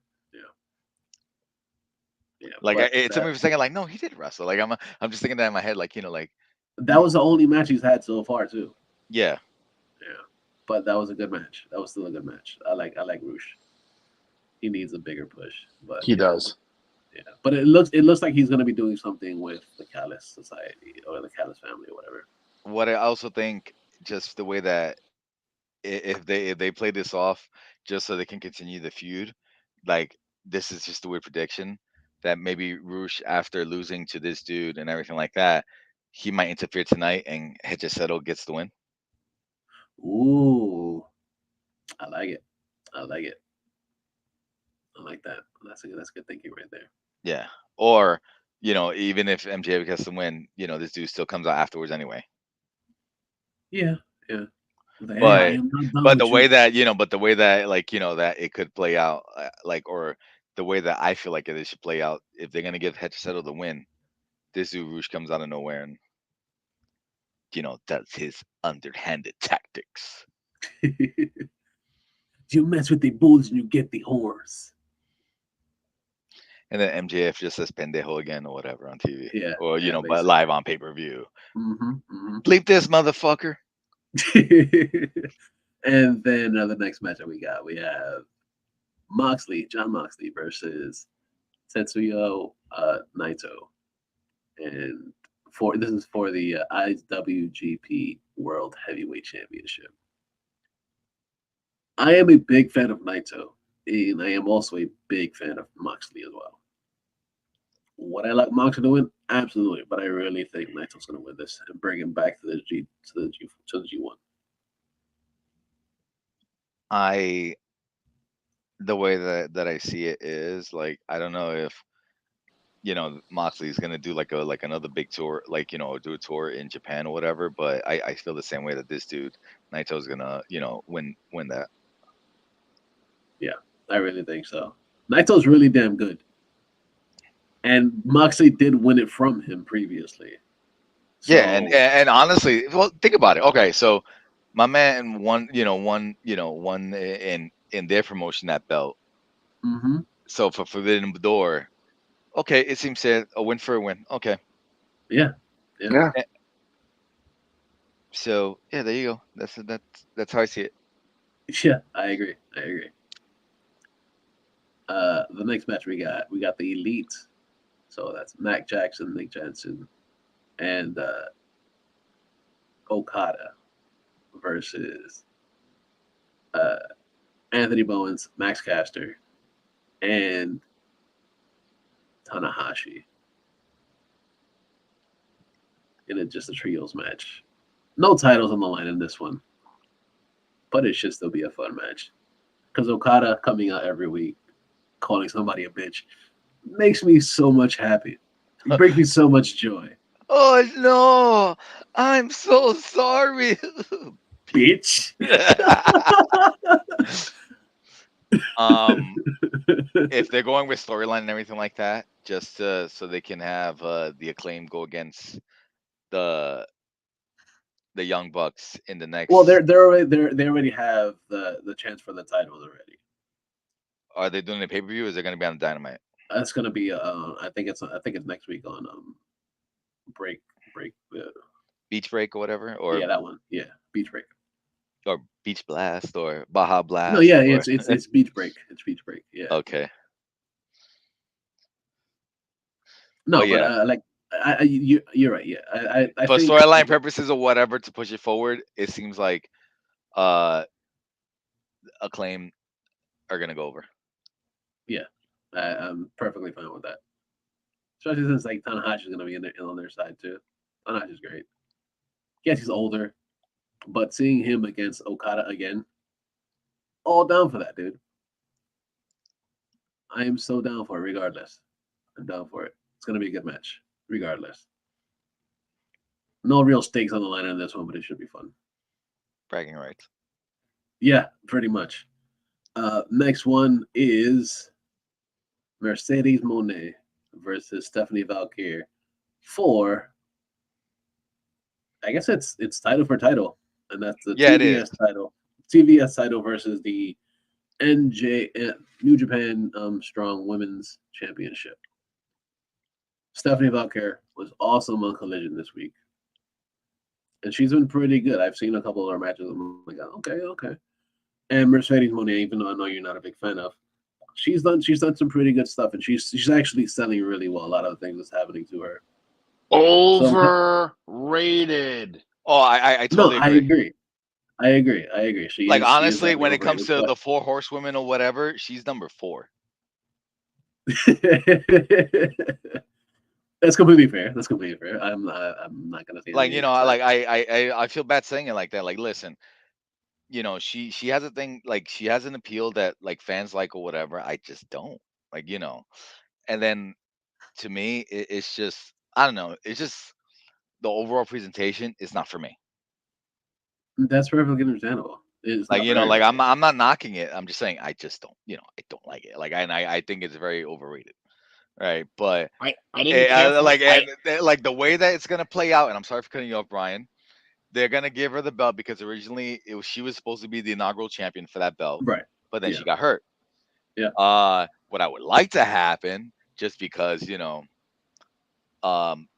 Yeah. Like it took me for a second, like no, he did wrestle. Like I'm just thinking that in my head, like like that was the only match he's had so far too. Yeah. But that was a good match. That was still a good match. I like Roosh. He needs a bigger push, but he does. Yeah, but it looks like he's going to be doing something with the Callis Society or the Callis family or whatever. What I also think, just the way that if they play this off just so they can continue the feud, like this is just a weird prediction that maybe Roosh, after losing to this dude and everything like that, he might interfere tonight and Settle gets the win. Ooh, I like it. I like that. That's good thinking right there. Yeah, or even if MJF gets the win, this dude still comes out afterwards anyway. Yeah. But the way that that it could play out, like, or the way that I feel like it should play out, if they're gonna give Settle the win, this dude Roosh comes out of nowhere and does his underhanded tactics. You mess with the bulls and you get the horse. And then MJF just says pendejo again or whatever on TV. Yeah. Or but live on pay-per-view. Mm-hmm. Bleep this, motherfucker. And then the next match that we have John Moxley versus Tetsuya Naito, and this is for the IWGP World Heavyweight Championship. I am a big fan of Naito, and I am also a big fan of Moxley as well. Would I like Moxley to win? Absolutely, but I really think Naito's going to win this and bring him back to the G1. The way that I see it is, like, I don't know if Moxley's gonna do like another big tour, like do a tour in Japan or whatever, but I feel the same way that this dude Naito's gonna win that. Yeah, I really think so. Naito's really damn good, and Moxley did win it from him previously. So, yeah, and honestly, well, think about it. Okay, so my man won in their promotion that belt. Mm-hmm. So for Forbidden Door, okay, it seems a win for a win. Okay. Yeah. So yeah, there you go. That's how I see it. Yeah, I agree. The next match we got the Elite. So that's Mac Jackson, Nick Jensen, and Okada versus Anthony Bowens, Max Caster, and Tanahashi. In just a trios match. No titles on the line in this one, but it should still be a fun match. Because Okada coming out every week, calling somebody a bitch, makes me so much happy. It brings me so much joy. Oh no, I'm so sorry, bitch. If they're going with storyline and everything like that, just so they can have the Acclaim go against the Young Bucks in the next. Well, they already have the chance for the titles already. Are they doing the pay-per-view? Or is it going to be on Dynamite? It's going to be I think it's next week on break Beach Break or whatever, or yeah, that one, yeah, Beach Break or Beach Blast or Baja Blast. No, yeah, it's Beach Break. It's Beach Break. Yeah. Okay. No, But but yeah, like you're right. Yeah, I for think storyline purposes or whatever to push it forward, it seems like uh Acclaim are gonna go over. yeah, I'm perfectly fine with that. Especially since like Tanahashi is gonna be on their side too. Tanahashi's great. Yes, he's older, but seeing him against Okada again, all down for that, dude. I am so down for it, regardless. I'm down for it. It's gonna be a good match, regardless. No real stakes on the line in this one, but it should be fun. Bragging rights. Yeah, pretty much. Next one is Mercedes Monet versus Stephanie Valkyrie for, I guess it's title for title, and that's the Yeah, it is. TBS title. TBS title versus the NJ New Japan Strong Women's Championship. Stephanie Valkyrie was awesome on Collision this week, and she's been pretty good. I've seen a couple of her matches. I'm like, oh, okay, okay. And Mercedes Monet, even though I know you're not a big fan of, she's done some pretty good stuff, and she's actually selling really well. A lot of the things that's happening to her. So Overrated. Oh, I no, totally I agree. agree. I agree. I agree. Like She is honestly, definitely when it comes overrated, to but the four horsewomen or whatever, she's number 4. that's completely fair. That's completely fair. I'm not gonna say Like anything against I that. like I feel bad saying it like that. Like listen, she has a thing, like she has an appeal that like fans like or whatever. I just don't like and then to me it's just I don't know, it's just the overall presentation is not for me. That's perfectly understandable. It's Like not for like everybody. I'm not knocking it, I'm just saying I just don't, I don't like it. Like I think it's very overrated, right? But I didn't care for like like the way that it's gonna play out, and I'm sorry for cutting you off, Brian. They're gonna give her the belt because originally she was supposed to be the inaugural champion for that belt, Right. but then Yeah. she got hurt. Yeah. What I would like to happen, just because um,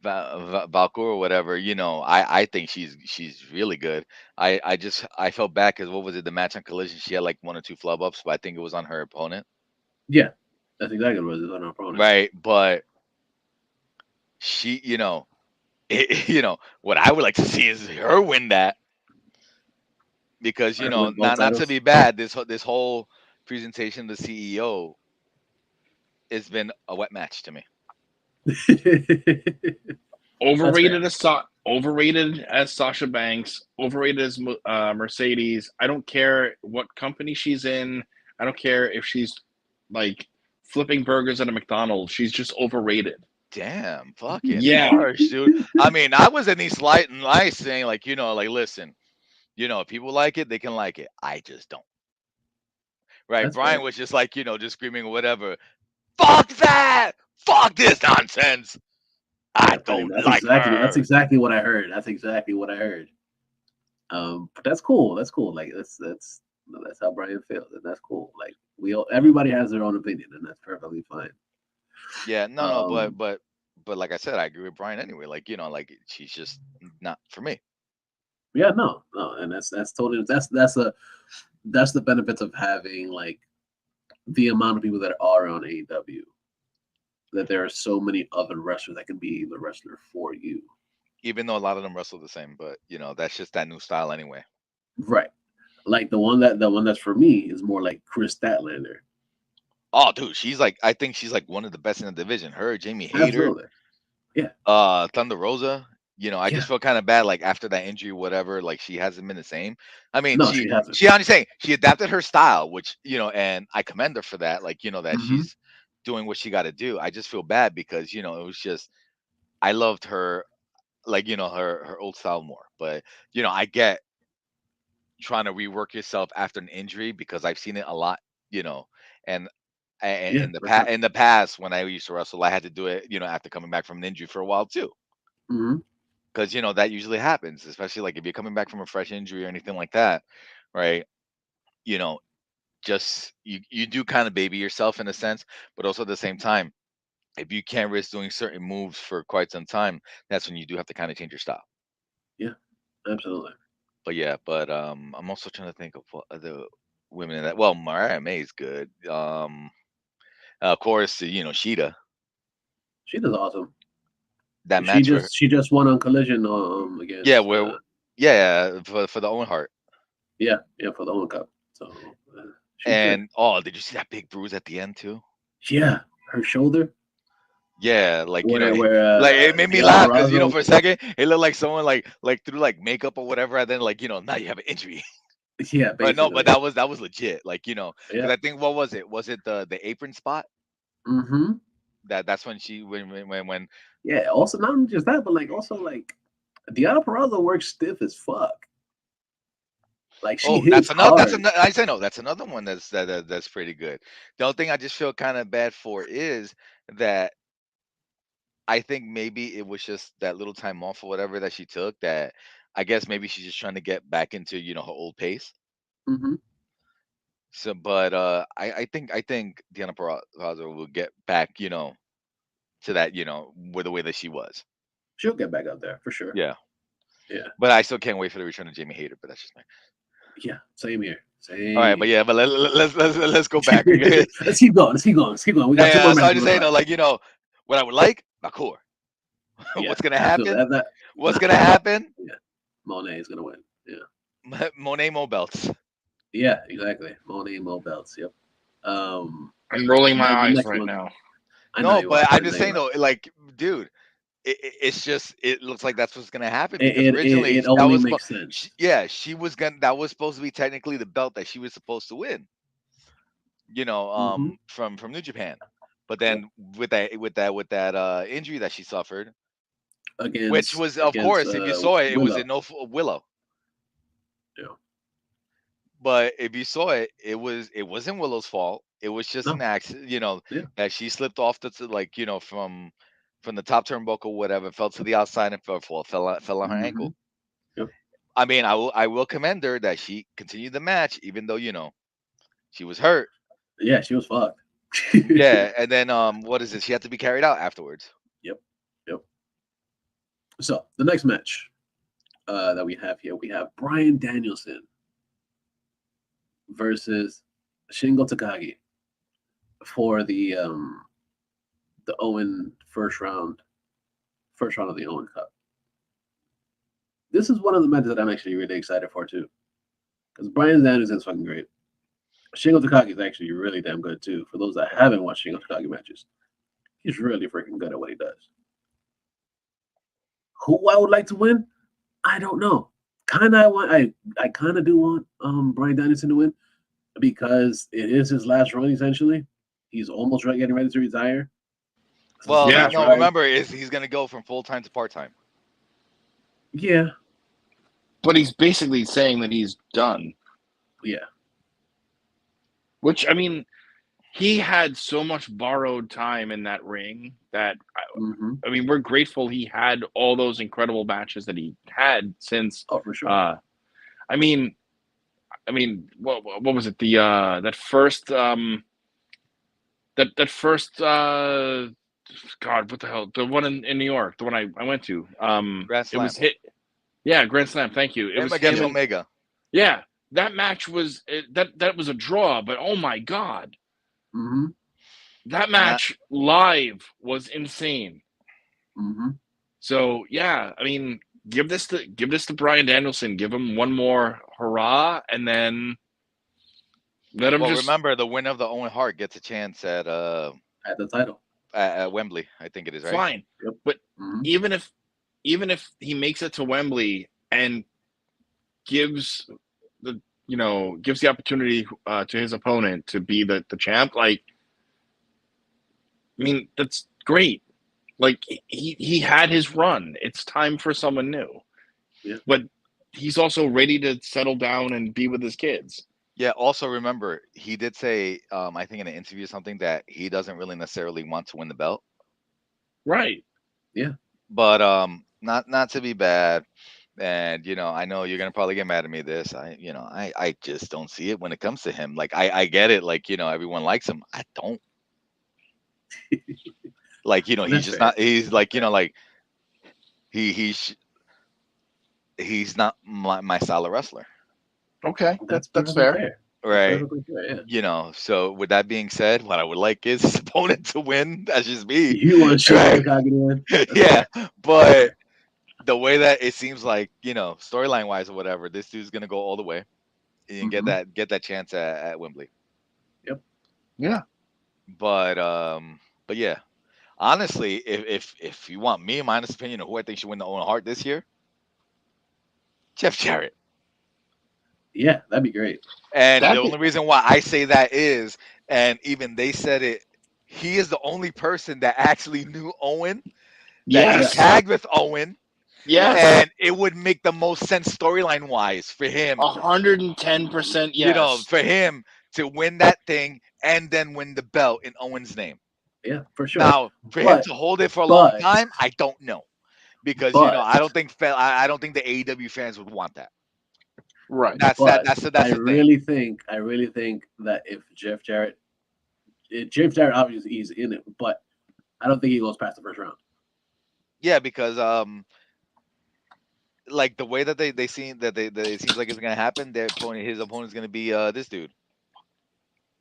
Valkyr or whatever, I think she's really good. I felt bad because what was it? The match on Collision, she had like 1 or 2 flub ups, but I think it was on her opponent, Yeah. That's exactly what it is on our opponent. right? But she, what I would like to see is her win that. Because Her with both not to titles. be bad, this whole presentation of the CEO has been a wet match to me. overrated as Sasha Banks, overrated as Mercedes. I don't care what company she's in. I don't care if she's like flipping burgers at a McDonald's. She's just overrated. Damn, fucking Yeah, harsh, dude. I mean, I was at least light and nice saying like, like listen, if people like it, they can like it. I just don't. Right? That's Brian fair. was just like, just screaming or whatever. Fuck that! Fuck this nonsense! I Yeah, pretty don't much. like That's her. exactly what I heard. That's exactly what I heard. But that's cool. That's cool. Like that's how Brian feels, and that's cool. Like everybody has their own opinion, and that's perfectly fine. Yeah, no, Um, but like I said, I agree with Brian anyway. Like, like she's just not for me. yeah, no, no, and that's totally that's the benefits of having like the amount of people that are on AEW. That there are so many other wrestlers that can be the wrestler for you. Even though a lot of them wrestle the same, but that's just that new style anyway. Right. Like the one that's for me is more like Chris Statlander. Oh, dude, I think she's like one of the best in the division. Her, Jamie Hayter, Absolutely. Yeah. Thunder Rosa. I just Yeah. felt kind of bad, like after that injury, whatever. Like she hasn't been the same. I mean, No, she hasn't. she honestly saying she adapted her style, which and I commend her for that. Like that Hmm. she's doing what she got to do. I just feel bad because it was just I loved her, like her old style more. But I get trying to rework yourself after an injury because I've seen it a lot. You know, and Yeah, in the for sure. in the past when I used to wrestle, I had to do it. After coming back from an injury for a while too. Hmm. Because that usually happens, especially like if you're coming back from a fresh injury or anything like that, right? You know, just you do kind of baby yourself in a sense, but also at the same time, if you can't risk doing certain moves for quite some time, that's when you do have to kind of change your style. Yeah, absolutely. But yeah, I'm also trying to think of what other women in that. Well, Mariah May is good. Of course, Sheeta. She does awesome. That match. She just won on Collision against. Yeah, for the Owen Hart. Yeah, for the Owen Cup. So. And did you see that big bruise at the end too? Yeah, her shoulder. Yeah, like where it made me laugh because for a second it looked like someone like threw like makeup or whatever, and then like now you have an injury. Yeah, but no, but that was legit. Like because I think what was it? Was it the apron spot? Mm-hmm. That's when she when. Yeah. Also, not just that, but like also like Deonna Purrazzo works stiff as fuck. Like that's another one that's pretty good. The only thing I just feel kind of bad for is that I think maybe it was just that little time off or whatever that she took, that I guess maybe she's just trying to get back into her old pace. Mm-hmm. So, but I think Deonna Purrazzo will get back to that with the way that she was. She'll get back out there for sure. Yeah. But I still can't wait for the return of Jamie Hayter. But that's just my. Yeah, same here. Same. All right, but let's go back. Let's keep going. We got two more minutes. So I just saying, what I would like, Nakor. What's gonna happen? What's gonna happen? Yeah, Monet is gonna win. Yeah, Monet Mo belts. Yeah, exactly. Monet Mo belts. Yep. I'm rolling my eyes right now. No, but I'm just saying though, like, dude. It's just it looks like that's what's gonna happen because originally it only makes sense. She was that was supposed to be technically the belt that she was supposed to win. From New Japan, but then with that injury that she suffered, which was of course if you saw it, it was in Willow. Yeah. But if you saw it, it wasn't Willow's fault. It was just an accident. That she slipped off from the top turnbuckle, whatever, fell to the outside and fell on her ankle. Yep. I mean, I will commend her that she continued the match, even though she was hurt. Yeah, she was fucked. Yeah, and then what is it? She had to be carried out afterwards. Yep. So the next match that we have here, we have Bryan Danielson versus Shingo Takagi for the Owen first round of the Owen Cup. This is one of the matches that I'm actually really excited for too, because Bryan Danielson's fucking great. Shingo Takagi is actually really damn good too. For those that haven't watched Shingo Takagi matches, he's really freaking good at what he does. Who I would like to win, I don't know. I kind of do want Bryan Danielson to win because it is his last run essentially. He's almost getting ready to retire. Well, remember, he's going to go from full time to part time. Yeah, but he's basically saying that he's done. Yeah, which I mean, he had so much borrowed time in that ring that I mean, we're grateful he had all those incredible matches that he had since. Oh, for sure. I mean, what was it? That first God, what the hell? The one in New York, the one I went to. Grand Slam. It was hit. Yeah, Grand Slam. Thank you. It was against Omega. Yeah, that match was that was a draw, but oh my God, that match live was insane. So yeah, I mean, give this to Bryan Danielson. Give him one more hurrah, and then let him. Remember, the winner of the Owen Hart gets a chance at the title. At Wembley, I think it is, right? Fine, but even if he makes it to Wembley and gives the opportunity to his opponent to be the champ, like, I mean, that's great. Like, he had his run. It's time for someone new. Yeah. But he's also ready to settle down and be with his kids. Yeah, also remember, he did say, I think in an interview or something, that he doesn't really necessarily want to win the belt. Right. Yeah. But not to be bad, and I know you're gonna probably get mad at me this. I just don't see it when it comes to him. Like I get it, like everyone likes him. I don't. Like he's just not. He's like like he's not my style of wrestler. Okay, that's fair. right? Perfectly fair, yeah. You know, so with that being said, what I would like is his opponent to win. That's just me. You want Shinsuke Right. Takagi to win? That's Yeah. fair. But the way that it seems like, you know, storyline wise or whatever, this dude's gonna go all the way and Mhm. get that chance at Wembley. Yep. Yeah. But yeah. Honestly, if you want me, my honest opinion of who I think should win the Owen Hart this year, Jeff Jarrett. Yeah, that'd be great. And the That'd be- only reason why I say that is, and even they said it, he is the only person that actually knew Owen, that he Yes. tagged with Owen, Yes. and it would make the most sense storyline wise for him. 110%. Yes. You know, for him to win that thing and then win the belt in Owen's name. Yeah, for sure. Now, for him But- to hold it for a long but- time, I don't know, because you know but- I don't think the AEW fans would want that. Right. That's But the I thing. really think that if Jeff Jarrett obviously he's in it, but I don't think he goes past the first round. Yeah, because like the way that they seem that it seems like it's gonna happen. His opponent's gonna be this dude,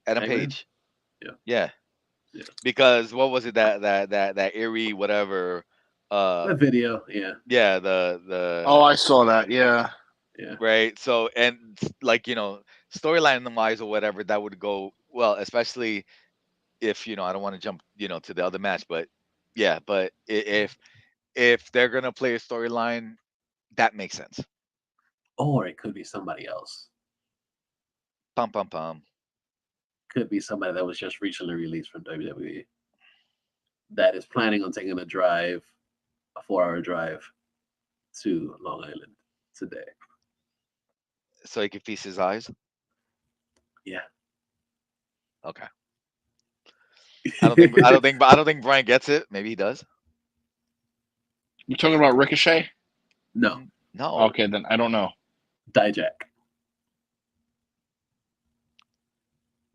Adam Hangman? Page. Yeah. Yeah. Because what was it that eerie whatever? That video, yeah. Yeah, the Oh, I saw that. Yeah. Yeah. right. So and like you know storyline wise or whatever that would go well, especially if you know I don't want to jump you know to the other match, but yeah, but if they're gonna play a storyline, that makes sense. Or it could be somebody else. Pum pum pum. Could be somebody that was just recently released from WWE that is planning on taking a 4-hour drive to Long Island today. So he can feast his eyes. Yeah. Okay. I don't think Brian gets it. Maybe he does. You're talking about Ricochet? No, No. Okay, then I don't know. Dijak.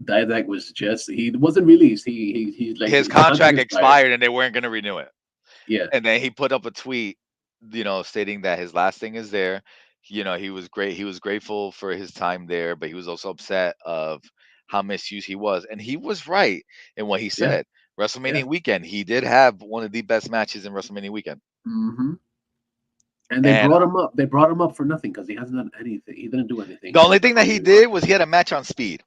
Dijak was he wasn't released. He's like His contract expired and they weren't going to renew it. Yeah. And then he put up a tweet, you know, stating that his last thing is there. You know, he was great. He was grateful for his time there, but he was also upset of how misused he was. And he was right in what he said. WrestleMania weekend, he did have one of the best matches in WrestleMania weekend. Mm-hmm. And they brought him up. They brought him up for nothing because he hasn't done anything. He didn't do anything. The only thing that he did was he had a match on Speed.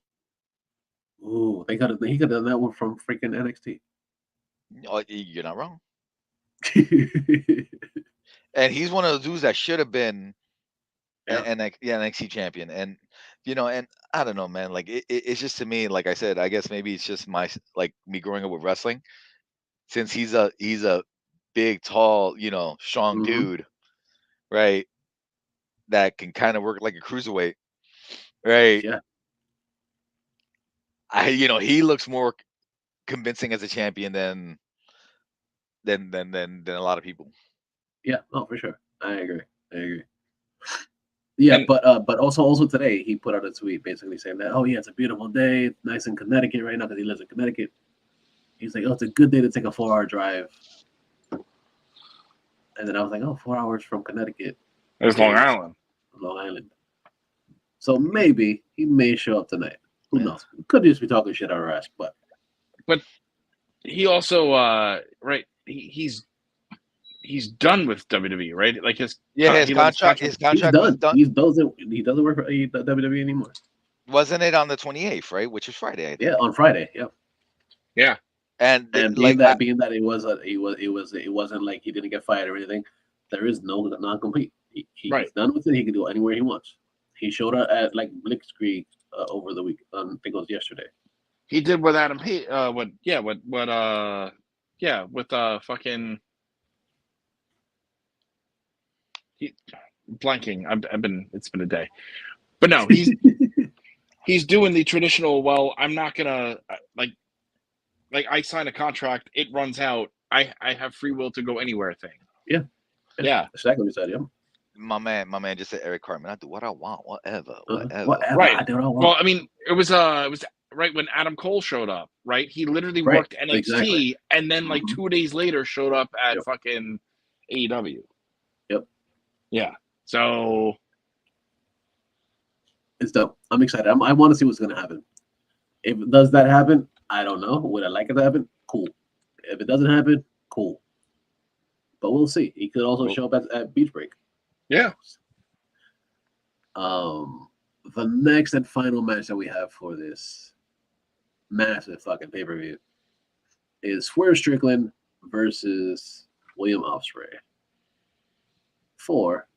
Ooh, he could have done that one from freaking NXT. Oh, you're not wrong. And he's one of those dudes that should have been NXT champion. And you know, and I don't know, man. Like it's just to me, like I said, I guess maybe it's just me growing up with wrestling. Since he's a big, tall, you know, strong dude, right? That can kind of work like a cruiserweight, right? Yeah. He looks more convincing as a champion than a lot of people. Yeah, no, for sure. I agree. Yeah, but also today he put out a tweet basically saying that, oh yeah, it's a beautiful day, nice in Connecticut right now because he lives in Connecticut. He's like, oh, it's a good day to take a 4-hour drive. And then I was like, oh, 4 hours from Connecticut. There's Long Island. Long Island. So maybe he may show up tonight. Who knows? Could just be talking shit out our ass, but he also right. He's done with WWE, right? Like his contract. he's done. He doesn't work for WWE anymore. Wasn't it on the 28th, right? Which is Friday, I think. Yeah, on Friday. Yeah. Yeah. And being that it wasn't like he didn't get fired or anything. There is no non-compete. He's done with it. He can go anywhere he wants. He showed up at like Blitzkrieg over the week. I think it was yesterday. He did with Adam Page. Fucking. Blanking. It's been a day, but no, he's doing the traditional. Well, I'm not gonna like I sign a contract. It runs out. I have free will to go anywhere thing. Yeah. Exactly what he said. Yeah. My man just said Eric Cartman. I do what I want, whatever. Right. I do what I want. Well, I mean, it was right when Adam Cole showed up. Right, he literally worked NXT, and then like 2 days later showed up at fucking AEW. Yep. Yeah. So It's dope. I'm excited. I want to see what's gonna happen. If does that happen, I don't know. Would I like it to happen? Cool. If it doesn't happen, cool. But we'll see. He could also show up at Beach Break. Yeah. The next and final match that we have for this massive fucking pay-per-view is Swerve Strickland versus William Ospreay for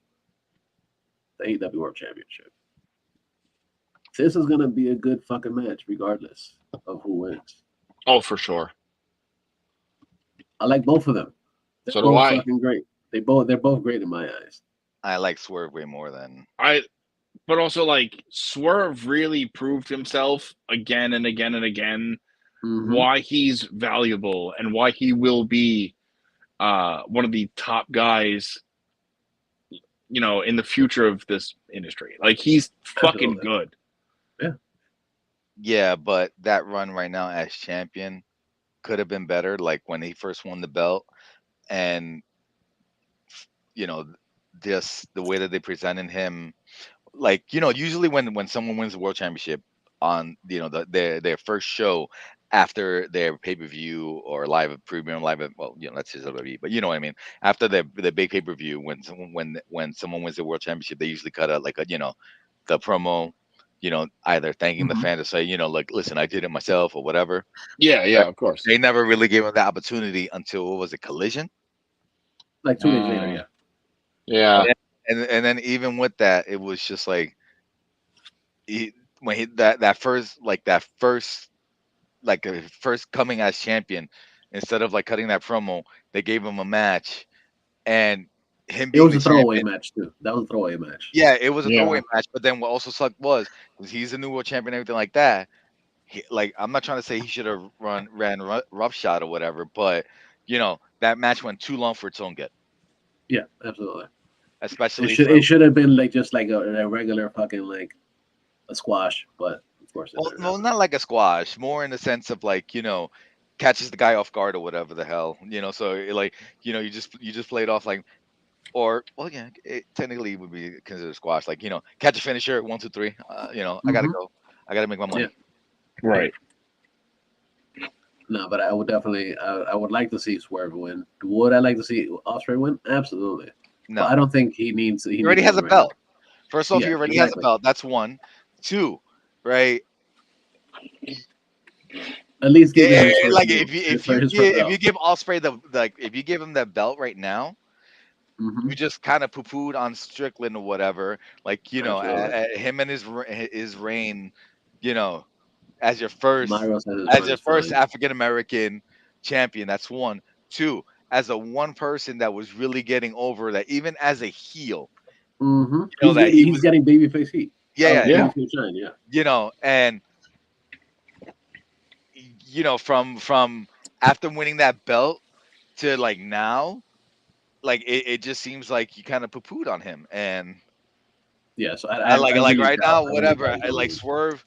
the AEW World Championship. This is gonna be a good fucking match, regardless of who wins. Oh, for sure. I like both of them. They're So do both I. fucking great. They're both great in my eyes. I like Swerve way more than But also like Swerve really proved himself again and again and again why he's valuable and why he will be one of the top guys, in the future of this industry. Like he's fucking good. Yeah, but that run right now as champion could have been better. Like when he first won the belt, and just the way that they presented him. Like usually when someone wins the world championship on their first show after their pay-per-view or live premium live, well, that's his WWE, but you know what I mean, after the big pay-per-view, when someone wins the world championship, they usually cut out like the promo, either thanking the fan to say, like, listen, I did it myself or whatever. Yeah, of course. They never really gave him the opportunity until, what was it, Collision? Like 2 days later, yeah. Yeah. And then even with that, it was just like that first coming as champion, instead of like cutting that promo, they gave him a match, and him It being was the a throwaway champion. match too. That was a throwaway match. Yeah, it was a Yeah. throwaway match. But then what also sucked was he's the new world champion and everything like that. I'm not trying to say he should have ran roughshod or whatever, but that match went too long for its own good. Yeah, absolutely. Especially it should have been like just like a regular fucking like a squash, but of course. Well, not like a squash, more in the sense of like catches the guy off guard or whatever the hell, So you just play it off like, or well, yeah, it technically would be considered squash. Like catch a finisher, 1, 2, 3. I gotta go. I gotta make my money. Yeah. Right. No, but I would definitely. I would like to see Swerve win. Would I like to see Ospreay win? Absolutely. No, but I don't think he needs. He already has a belt. First off, Yeah, he already has a belt. That's 1. 2, right? At least give him his like first if you give Ospreay if you give him that belt right now, you just kind of poo-pooed on Strickland or whatever. Like him and his reign, as your first African American champion. That's 1. 2, as a one person that was really getting over, that even as a heel, he's getting babyface heat. Yeah. Shine, and from after winning that belt to like now, like it just seems like you kind of poo-pooed on him. And yeah, so I like right now, whatever. I like Swerve.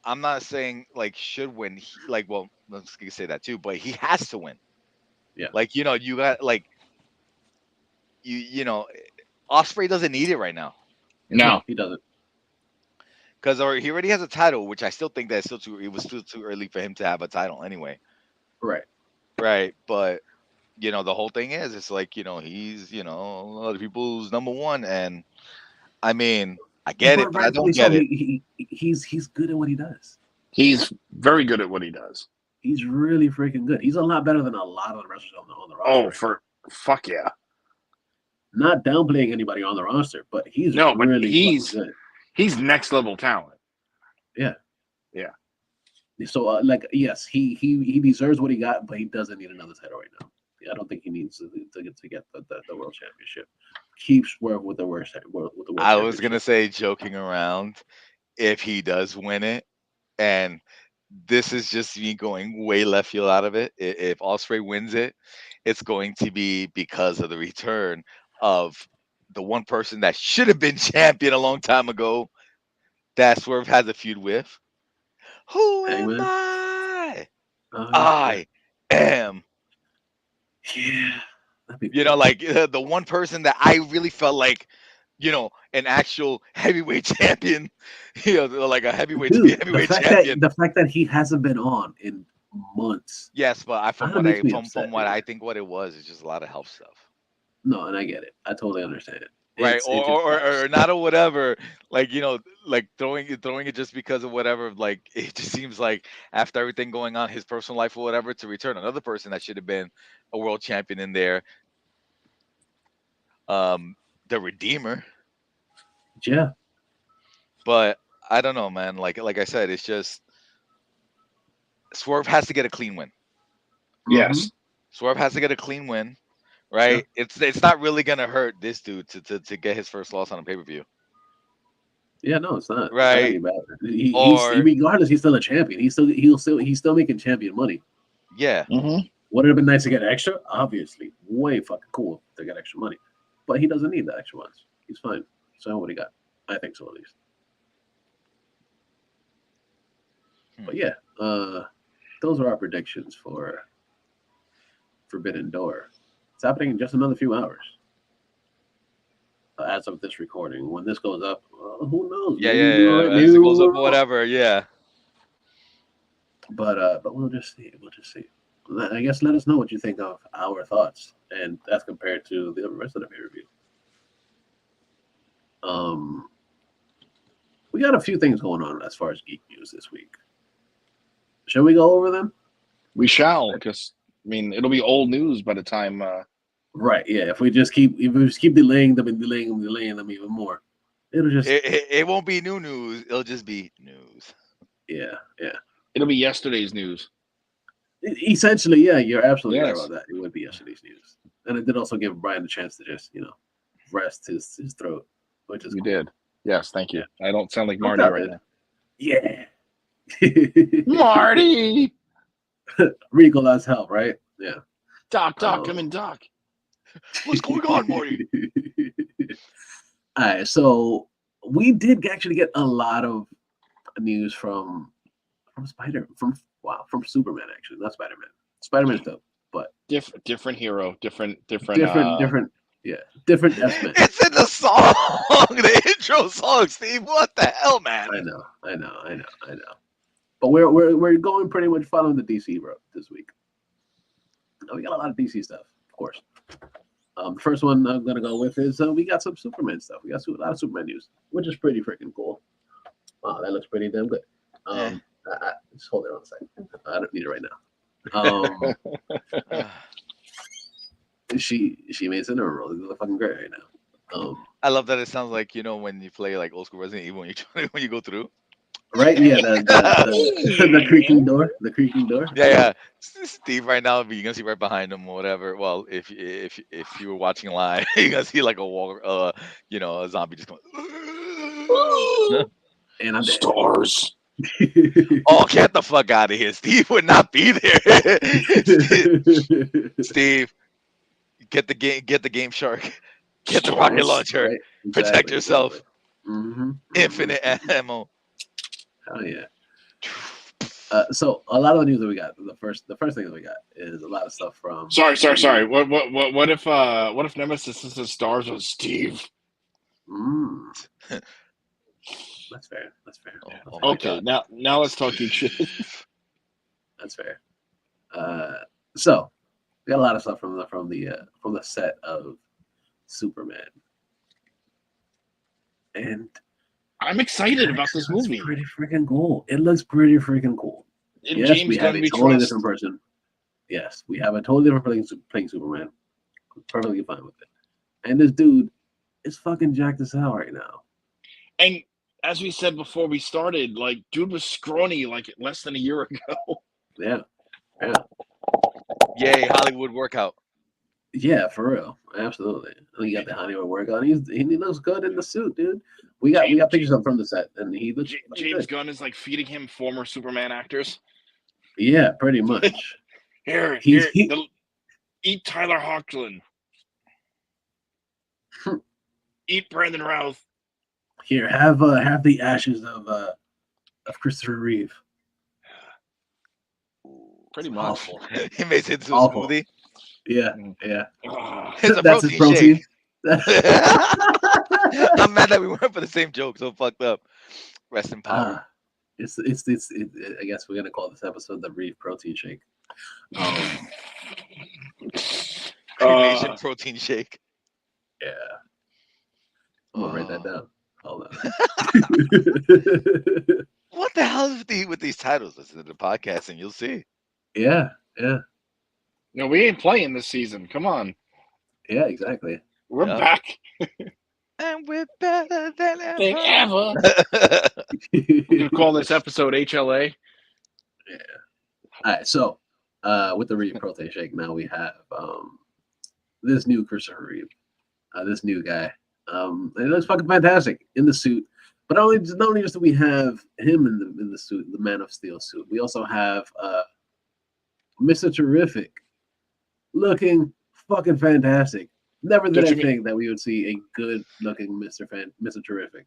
I'm not saying like should win. Well, let's say that too, but he has to win. Yeah. Like you got like Ospreay doesn't need it right now. No, he doesn't. Because he already has a title, which I still think that it was still too early for him to have a title anyway. Right. But the whole thing is, it's like he's a lot of people's number 1, and I mean I get it, but I don't get it. He's good at what he does. He's very good at what he does. He's really freaking good. He's a lot better than a lot of the wrestlers on the roster. Oh, fuck yeah! Not downplaying anybody on the roster, but he's good. He's next level talent. Yeah. So yes, he deserves what he got, but he doesn't need another title right now. I don't think he needs to get the world championship. Keep Swerve with the world I was gonna say, joking around, if he does win it, and this is just me going way left field out of it. If Ospreay wins it, it's going to be because of the return of the one person that should have been champion a long time ago, that Swerve has a feud with. Who am I? I am. Yeah. Like the one person that I really felt like an actual heavyweight champion, like a heavyweight to be Dude, heavyweight champion. the fact that he hasn't been on in months. Yes, but from Kinda what makes I me from upset, what dude. I think what it was is just a lot of health stuff. No, and I get it. I totally understand it. Right, It just sucks. or not, or whatever, like like throwing it just because of whatever, like it just seems like after everything going on, his personal life or whatever, to return another person that should have been a world champion in there, the Redeemer. Yeah. But I don't know, man. Like I said, it's just Swerve has to get a clean win. Yes. Swerve has to get a clean win, right? Sure. It's not really gonna hurt this dude to get his first loss on a pay-per-view. Yeah, no, it's not. Right. It's not any bad. Or- Regardless, he's still a champion. He's still making champion money. Yeah. Would it have been nice to get extra? Obviously, way fucking cool to get extra money, but he doesn't need the extra ones. He's fine. So what he got? I think so, at least. But yeah, those are our predictions for Forbidden Door. It's happening in just another few hours. As of this recording, when this goes up, who knows? Yeah, Maybe we're right, As maybe it goes we're up or wrong. whatever, yeah. But we'll just see. We'll just see. I guess let us know what you think of our thoughts, and as compared to the rest of the pay-per-view. We got a few things going on as far as geek news this week. Shall we go over them? We shall, because I mean it'll be old news by the time. Right. Yeah. If we just keep delaying them and delaying them even more, it'll just It won't be new news. It'll just be news. yeah. It'll be yesterday's news. Essentially, yeah, you're absolutely right Yes. about that. It would be yesterday's news, and it did also give Brian a chance to just rest his throat, which is You cool. did. Yes, thank you. I don't sound like No Marty doubt, right man. now. Yeah. Marty, Regal as help, right? Yeah. Doc, come in, Doc. What's going on, Morty? All right, so we did actually get a lot of news from Superman, actually, not Spider-Man. Spider-Man's dope, but Different hero, different. different X-Men. It's in the song, the intro song, Steve. What the hell, man? I know. But we're going pretty much following the DC road this week. We got a lot of DC stuff, of course. The first one I'm gonna go with is we got some Superman stuff. We got a lot of Superman news, which is pretty freaking cool. Wow, that looks pretty damn good. Just hold it on a second. I don't need it right now. She made Cinnamon Roll. It's fucking great right now. I love that it sounds like when you play like old school Resident Evil when you go through. Right? Yeah, the creaking door. The creaking door. Yeah. Steve right now, you're gonna see right behind him or whatever. Well, if you were watching live, you're gonna see like a wall, a zombie just going. And I'm dead. Stars. Oh, get the fuck out of here! Steve would not be there. Steve, get the game shark. Get the rocket launcher. Right? Protect yourself. Mm-hmm. Infinite ammo. Oh yeah. So a lot of the news that we got, the first thing that we got is a lot of stuff from. Sorry. What if Nemesis is stars with Steve? That's fair. Oh, Okay, now let's talk your shit. That's fair. So we got a lot of stuff from the set of Superman, and I'm excited about this movie. Pretty freaking cool. It looks pretty freaking cool. And Yes, James we have Gunn a we totally trust. different person. Yes, we have a totally different person playing Superman. Perfectly fine with it. And this dude is fucking jacked as hell right now. And as we said before we started, like, dude was scrawny like less than a year ago. Yeah. Yay, Hollywood workout. Yeah, for real. Absolutely. He got the Hollywood workout. He looks good in the suit, dude. We got pictures of him from the set, and he looks James good. Gunn is like feeding him former Superman actors. Yeah, pretty much. Eat Tyler Hoechlin. Eat Brandon Routh. Here, have the ashes of Christopher Reeve. Pretty much. He makes it into a Awful. smoothie. Yeah. It's a That's his protein. I'm mad that we went for the same joke. So fucked up. Rest in power. It's I guess we're gonna call this episode the Reef Protein Shake. Cremation protein shake. Yeah. I'm gonna write that down. Hold on. What the hell is with these titles? Listen to the podcast and you'll see. Yeah. No, we ain't playing this season. Come on. Yeah, exactly. We're Yeah. back. And we're better than Than ever. ever. We're gonna call this episode HLA. Yeah. All right. So, with the Reef Protein Shake, now we have this new Christopher Reeve, this new guy. And it looks fucking fantastic in the suit. But not only just do we have him in the suit, the Man of Steel suit, we also have Mr. Terrific, looking fucking fantastic. Never did I think that we would see a good looking Mr. Terrific.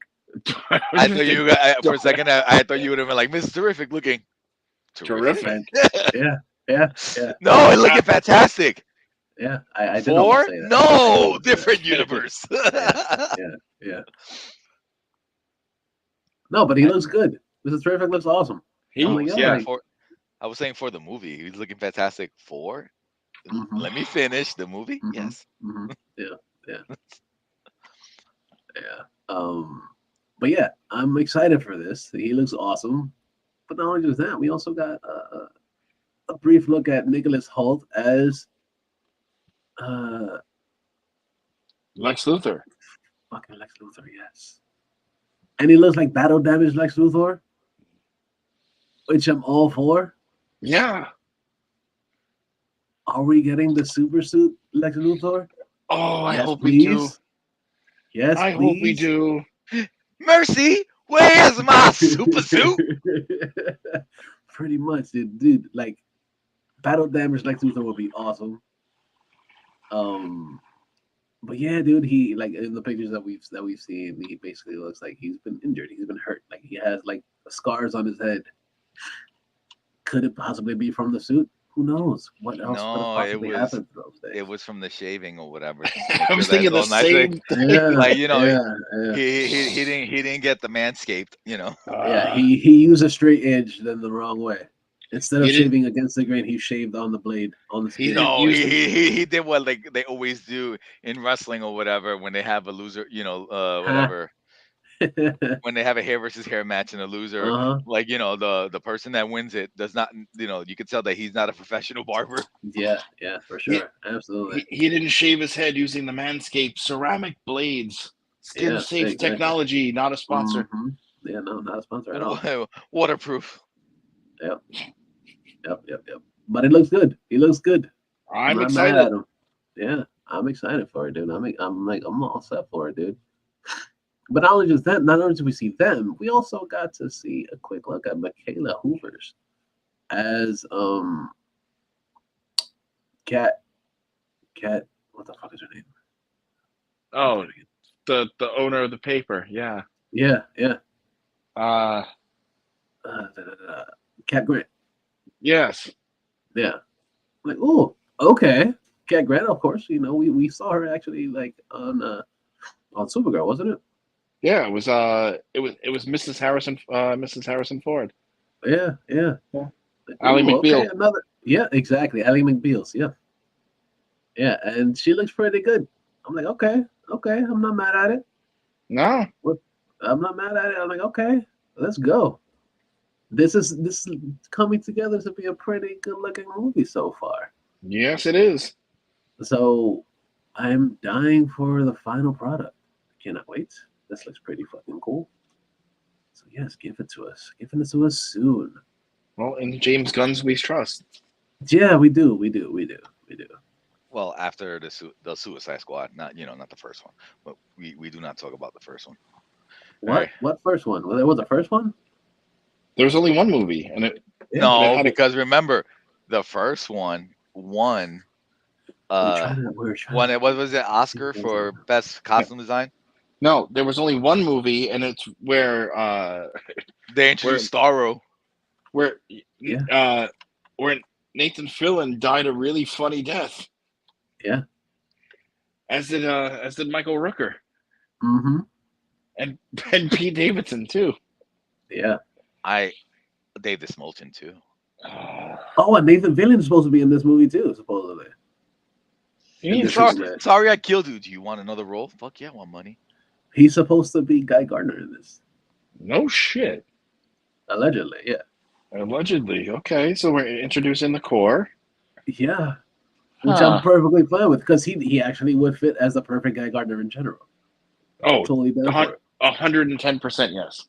I thought you for a second. I thought you would have been like Mr. Terrific looking. Terrific. Yeah. No, it's looking fantastic. Yeah, I did Four? almost say that. No, different universe. Yeah. No, but he looks good. Mr. Terrific looks awesome. He, I'm like, Yeah, like- I was saying for the movie, he's looking fantastic. For Mhm. let me finish the movie. Mhm. Yes. Yeah. But yeah, I'm excited for this. He looks awesome. But not only just that, we also got a brief look at Nicholas Hoult as Lex Luthor. fucking Lex Luthor, yes. And he looks like battle damaged Lex Luthor, which I'm all for. Yeah. Are we getting the super suit Lex Luthor? Oh, I Yes, hope we do. please. Yes, I hope we please. do. Mercy, where's my super suit? Pretty much, dude. Like, battle damage Lex Luthor would be awesome. But yeah, dude, he like in the pictures that we've seen, he basically looks like he's been injured. He's been hurt. Like he has like scars on his head. Could it possibly be from the suit? Who knows? What else No, could have possibly happened those days? It was from the shaving or whatever. I was thinking the same thing. Yeah, Like, you know, yeah. He didn't get the manscaped. You know. Yeah, he used a straight edge then the wrong way. Instead of He didn't- shaving against the grain, he shaved on the blade on the He skin. didn't No, use he did what like they always do in wrestling or whatever when they have a loser, you know, whatever. When they have a hair versus hair match and a loser, Uh-huh. like, you know, the person that wins it does not, you know, you can tell that he's not a professional barber. Yeah, for sure. Absolutely. He didn't shave his head using the Manscaped ceramic blades. Skin Yeah, safe exactly. technology, not a sponsor. Mhm. Yeah, no, not a sponsor at all. Waterproof. Yep. But it looks good. He looks good. I'm not excited. mad at him. Yeah, I'm excited for it, dude. I'm all set for it, dude. But not only just that, not only did we see them, we also got to see a quick look at Michaela Hoovers as Cat. What the fuck is her name? Oh, the owner of the paper. Yeah. Yeah. Cat Grant. Yes. Yeah. Like, oh, okay. Cat Grant, of course. You know, we saw her actually like on Supergirl, wasn't it? Yeah. It was Mrs. Harrison Ford. Yeah. Ally McBeal. Okay, yeah, exactly. Ally McBeal's, yeah. Yeah, and she looks pretty good. I'm like, okay, I'm not mad at it. No. I'm not mad at it. I'm like, okay, let's go. This is coming together to be a pretty good looking movie so far. Yes, it is. So I'm dying for the final product. Cannot wait. This looks pretty fucking cool. So yes, give it to us. Give it to us soon. Well, in James Gunn's we trust. Yeah, we do. Well, after the Suicide Squad, not the first one, but we do not talk about the first one. What? Right. What first one? Well, there was the first one? There was only one movie, and it No, because remember, the first one won. We're trying Won to- it. What was it? Oscar for best costume design. no, there was only one movie, and it's where They introduced Starro. where Yeah. where Nathan Fillion died a really funny death. Yeah. As did Michael Rooker. Mm-hmm. And Pete Davidson too. Yeah. Dave the Smolton too. Oh, and Nathan Fillion's supposed to be in this movie too, supposedly. Sorry I killed you. Do you want another role? Fuck yeah, I want money. He's supposed to be Guy Gardner in this. No shit. Allegedly, yeah. Allegedly. Okay, so we're introducing the core. Yeah. Which I'm perfectly fine with, because he actually would fit as the perfect Guy Gardner in general. Oh, totally down for it. 110% yes.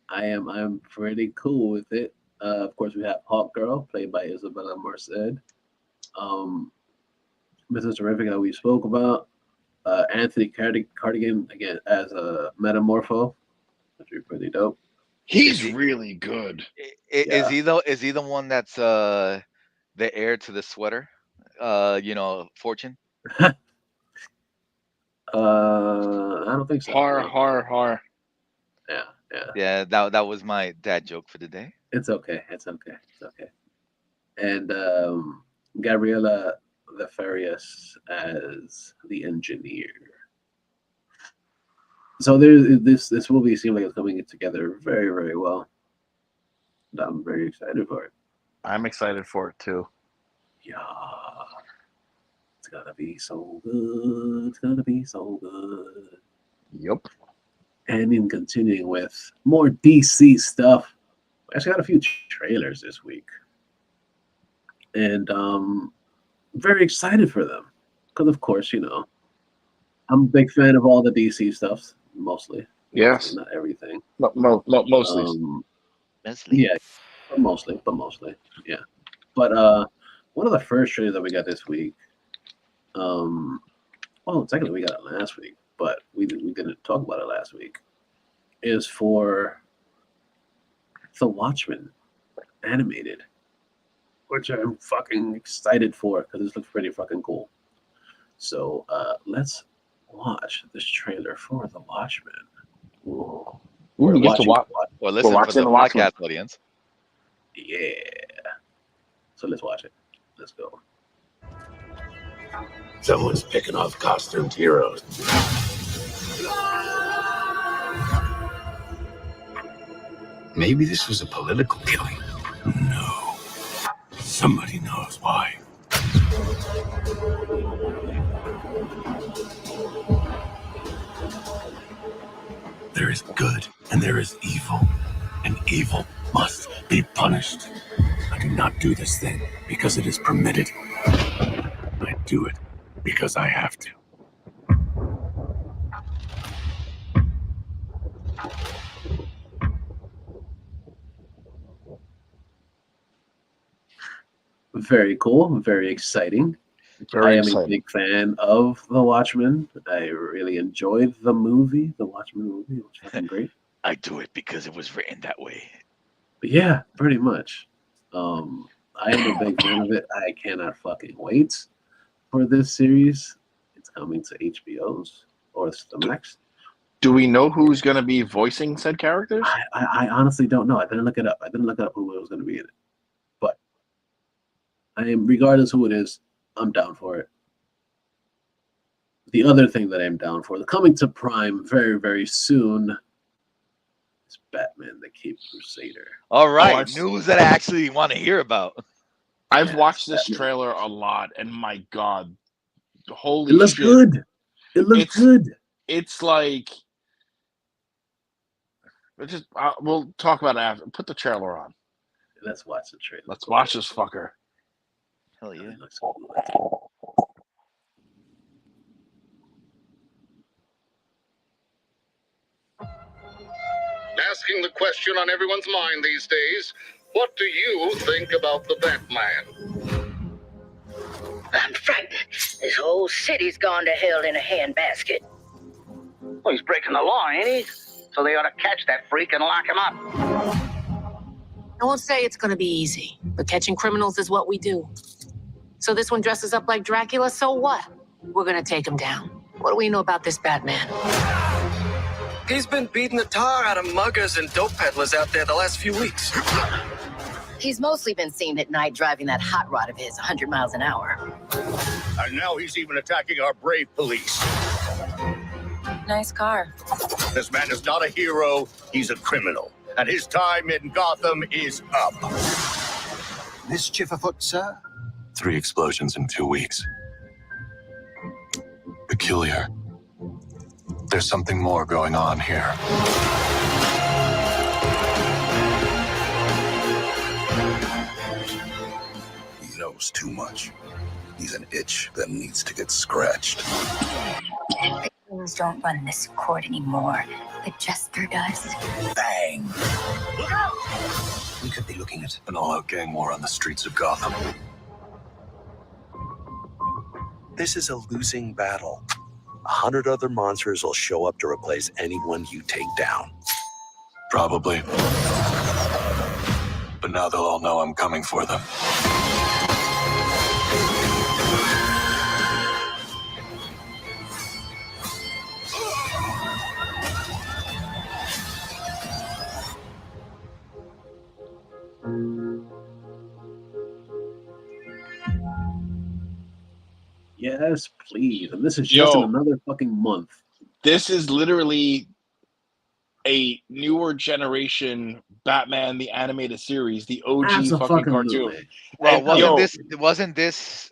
I'm pretty cool with it. Of course, we have Hawk Girl, played by Isabella Merced. Mrs. Terrific, that we spoke about. Anthony Cardigan, again, as a Metamorpho, which would be pretty dope. He's really good. Is he though? Is he the one that's the heir to the sweater? Fortune? I don't think so. Har. Yeah, that was my dad joke for the day. It's okay. And Gabriella Lefarius as the engineer. So this movie seems like it's coming together very, very well. I'm very excited for it. I'm excited for it too. Yeah. It's gonna be so good. It's gonna be so good. Yep. And in continuing with more DC stuff, I actually got a few trailers this week. And very excited for them. Because of course, I'm a big fan of all the DC stuff, mostly. Yes. Not everything. Mostly. Yeah, but mostly. Yeah. But one of the first trailers that we got this week, technically we got it last week, but we didn't talk about it last week, is for The Watchmen animated, which I'm fucking excited for because this looks pretty fucking cool. So let's watch this trailer for The Watchmen. Ooh, you get to watch. Well, listen for the podcast audience. Yeah. So let's watch it. Let's go. Someone's picking off costumed heroes. Maybe this was a political killing. No. Somebody knows why. There is good and there is evil, and evil must be punished. I do not do this thing because it is permitted. I do it because I have to. Very cool. Very exciting. I am a big fan of The Watchmen. I really enjoyed the movie, The Watchmen movie. It was fucking great. I do it because it was written that way. Yeah, pretty much. I am a big fan of it. I cannot fucking wait for this series. It's coming to HBO's or the Max. Do we know who's going to be voicing said characters? I honestly don't know. I didn't look it up. Who was going to be in it. But regardless who it is, I'm down for it. The other thing that I'm down for, coming to Prime very, very soon, is Batman the Caped Crusader. All right, news that I actually want to hear about. I've watched this trailer a lot, and my God, holy shit. It looks good. It looks good. It's like, we'll talk about it after. Put the trailer on. Let's watch the trailer. Let's watch this fucker. Hell yeah. Asking the question on everyone's mind these days, what do you think about the Batman? I'm frightened. This whole city's gone to hell in a handbasket. Well, he's breaking the law, ain't he? So they ought to catch that freak and lock him up. I won't say it's going to be easy, but catching criminals is what we do. So this one dresses up like Dracula, so what? We're going to take him down. What do we know about this Batman? He's been beating the tar out of muggers and dope peddlers out there the last few weeks. He's mostly been seen at night driving that hot rod of his 100 miles an hour. And now he's even attacking our brave police. Nice car. This man is not a hero, he's a criminal. And his time in Gotham is up. Mischief afoot, sir? 3 explosions in 2 weeks. Peculiar. There's something more going on here. He knows too much. He's an itch that needs to get scratched. Things don't run this court anymore. The jester does. Bang! Look out! We could be looking at An all-out gang war on the streets of Gotham. This is a losing battle. 100 other monsters will show up to replace anyone you take down. Probably. But now they'll all know I'm coming for them. Yes, please. And this is just in another fucking month. This is literally a newer generation Batman the animated series, the OG fucking cartoon. Well, wasn't this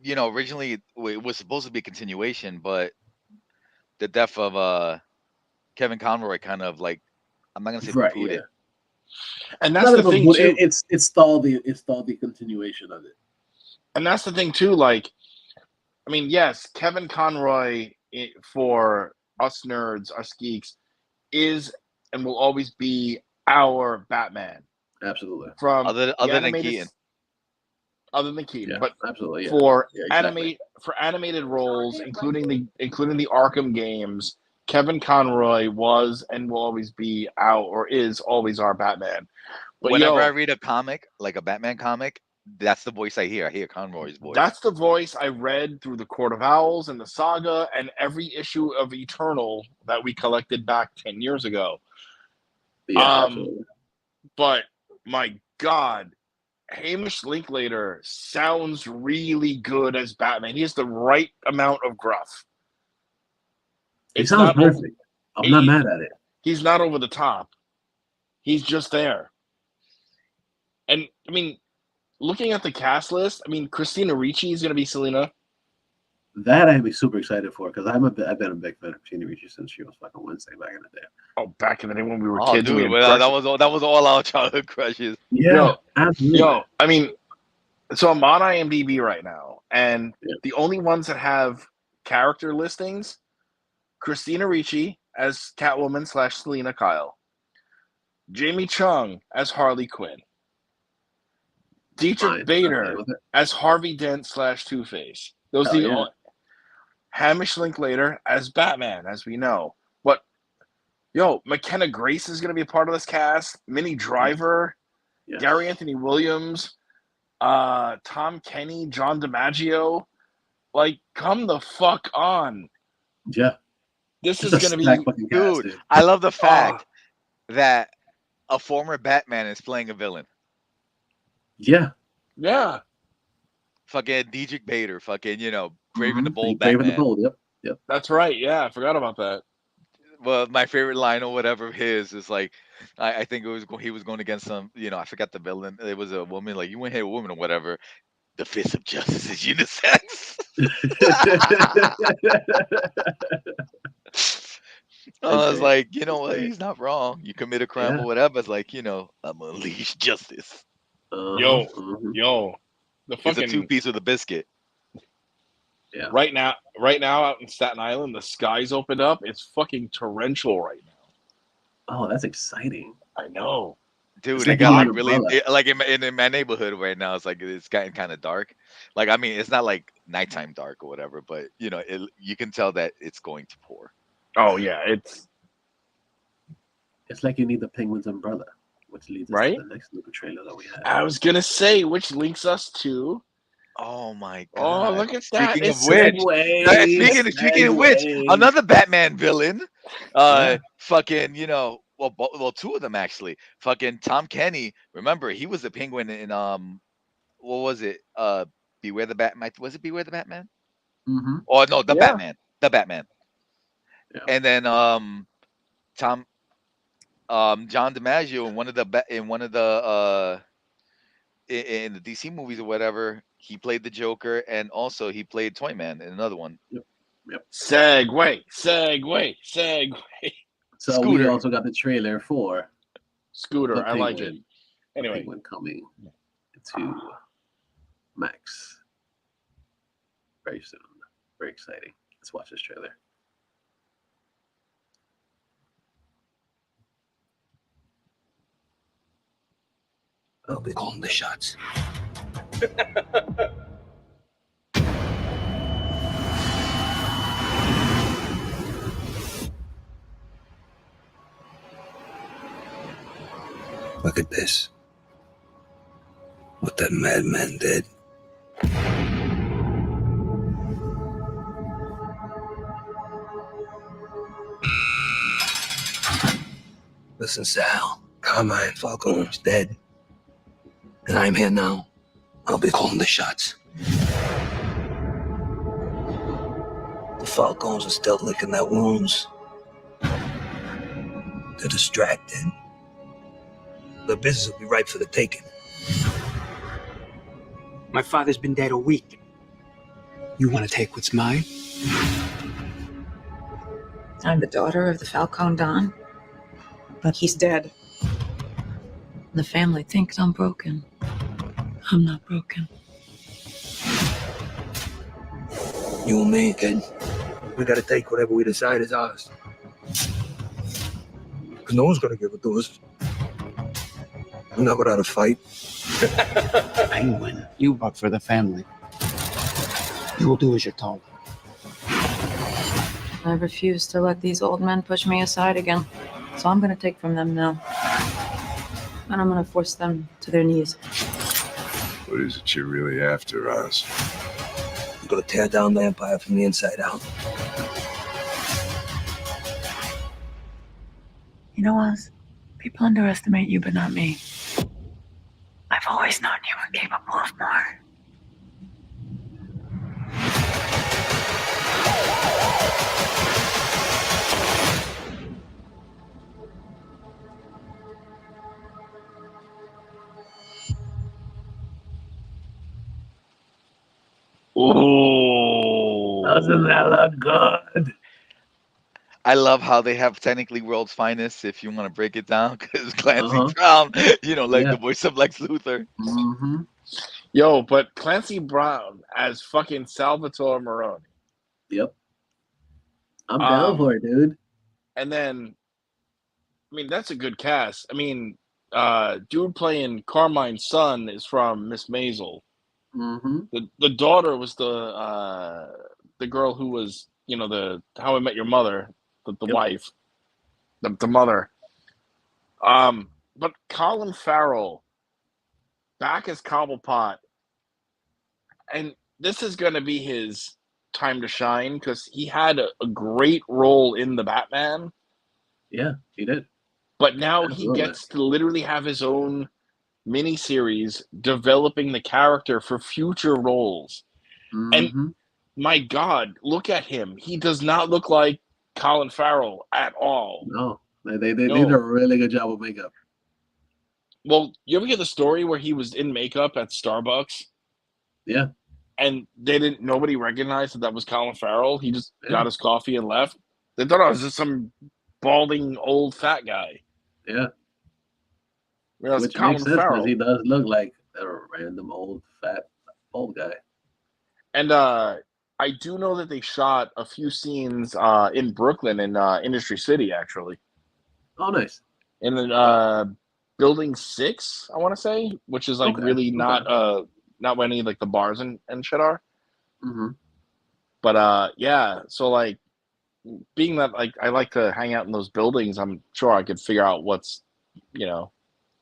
originally it was supposed to be a continuation, but the death of Kevin Conroy kind of like, I'm not gonna say poo-pooed it. And that's the thing too. It's stalled the continuation of it. And that's the thing too, like, I mean, yes, Kevin Conroy, for us nerds, us geeks, is and will always be our Batman. Absolutely. From other than Keaton. Other than Keaton, Yeah, but absolutely, yeah. for Exactly. animated roles, including the Arkham games, Kevin Conroy was and will always be is always our Batman. But whenever I read a comic, like a Batman comic, that's the voice I hear. I hear Conroy's voice. That's the voice I read through the Court of Owls and the Saga and every issue of Eternal that we collected back 10 years ago. Yeah, but my God, Hamish Linklater sounds really good as Batman. He has the right amount of gruff. He sounds perfect. I'm not mad at it. He's not over the top. He's just there. And I mean, looking at the cast list, I mean, Christina Ricci is going to be Selina. That I'd be super excited for because I've been a big fan of Christina Ricci since she was fucking Wednesday back in the day. Oh, back in the day when we were kids. Dude, that was all our childhood crushes. Yeah, absolutely. I mean, so I'm on IMDb right now, and the only ones that have character listings: Christina Ricci as Catwoman / Selina Kyle, Jamie Chung as Harley Quinn, Dietrich Bader as Harvey Dent / Two-Face. Those are the only. Hamish Linklater as Batman, as we know. But McKenna Grace is going to be a part of this cast. Minnie Driver, Gary Anthony Williams, Tom Kenny, John DiMaggio. Like, come the fuck on. Yeah. This is going to be... Dude, I love the fact that a former Batman is playing a villain. Yeah. Yeah. Fucking Dietrich Bader, fucking, Craven the Bold Batman. Craven the Bold, yep. That's right, yeah. I forgot about that. Well, my favorite line or whatever of his is like, I think he was going against some, I forgot the villain. It was a woman, like, you went here a woman or whatever. The fist of justice is unisex. I was like, you know what? He's not wrong. You commit a crime or whatever. It's like, I'm gonna unleash justice. Yo. The fucking it's a 2-piece with a biscuit. Yeah. Right now out in Staten Island, the sky's opened up. It's fucking torrential right now. Oh, that's exciting. I know. Dude, it got like really like in my neighborhood right now. It's like it's gotten kind of dark. Like, I mean, it's not like nighttime dark or whatever, but you can tell that it's going to pour. Oh yeah, it's like you need the Penguin's umbrella, which leads us to the next little trailer that we have. I was gonna say, which links us to. Oh my God! Oh, look at that! Speaking of which, another Batman villain. Fucking, well, 2 of them actually. Fucking Tom Kenny. Remember, he was the Penguin in what was it? Beware the Batman. Was it Beware the Batman? Mm-hmm. Oh no, the Batman. The Batman. Yeah. And then John DiMaggio in one of the in the DC movies or whatever, he played the Joker, and also he played Toyman in another one. Yep. Segue. So Scooter. we also got the trailer for Scooter. The I like it. Penguin. Anyway, Penguin coming to Max very soon. Very exciting. Let's watch this trailer. I'll be calling the shots. Look at this. What that madman did. Listen, Sal. Carmine Falcone's dead. And I'm here now. I'll be calling the shots. The Falcones are still licking their wounds. They're distracted. The business will be ripe for the taking. My father's been dead a week. You want to take what's mine? I'm the daughter of the Falcone Don, but he's dead. The family thinks I'm broken. I'm not broken. You and me, kid. We gotta take whatever we decide is ours. Because no one's gonna give it to us. We're not without a fight. Penguin, you work for the family. You will do as you're told. I refuse to let these old men push me aside again. So I'm gonna take from them now. And I'm gonna force them to their knees. What is it you're really after, us? We're gonna tear down the empire from the inside out. You know, Oz, people underestimate you, but not me. I've always known you were capable of more. Oh, doesn't that look good? I love how they have technically world's finest, if you want to break it down, because Clancy Brown, the voice of Lex Luthor. Mm-hmm. Yo, but Clancy Brown as fucking Salvatore Maroni. Yep. I'm down for it, dude. And then, I mean, that's a good cast. I mean, dude playing Carmine's son is from Miss Maisel. Mm-hmm. The daughter was the girl who was, the How I Met Your Mother, the wife, the mother. But Colin Farrell back as Cobblepot, and this is going to be his time to shine because he had a great role in the Batman. Yeah, he did. But now Absolutely. he gets to literally have his own miniseries developing the character for future roles. Mm-hmm. And my God, look at him. He does not look like Colin Farrell at all. No, they did a really good job with makeup. Well, you ever get the story where he was in makeup at Starbucks? Yeah. And nobody recognized that was Colin Farrell. He just got his coffee and left. They thought I was just some balding old fat guy. Yeah. Which Colin makes sense because he does look like a random old fat old guy. And I do know that they shot a few scenes in Brooklyn in Industry City, actually. Oh, nice. In Building 6, I want to say, which is like really not where any like the bars and shit are. Mm-hmm. But yeah, so like being that like I like to hang out in those buildings, I'm sure I could figure out what's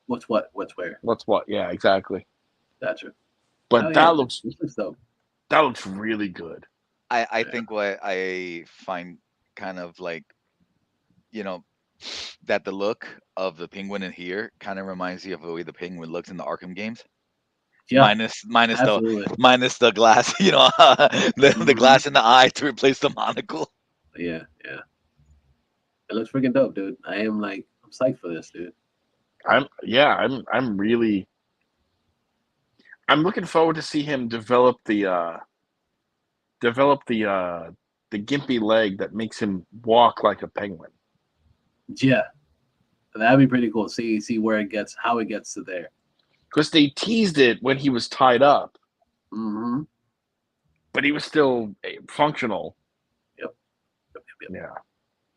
what's what, what's where. What's what? Yeah, exactly. Gotcha. But that looks really good. I think what I find kind of like, that the look of the Penguin in here kind of reminds you of the way the Penguin looks in the Arkham games. Yeah, minus the glass, the glass in the eye to replace the monocle. Yeah, yeah. It looks freaking dope, dude. I'm psyched for this, dude. I'm looking forward to see him develop the gimpy leg that makes him walk like a penguin. Yeah, that'd be pretty cool. See where it gets, how it gets to there. Because they teased it when he was tied up, but he was still functional. Yep. Yeah.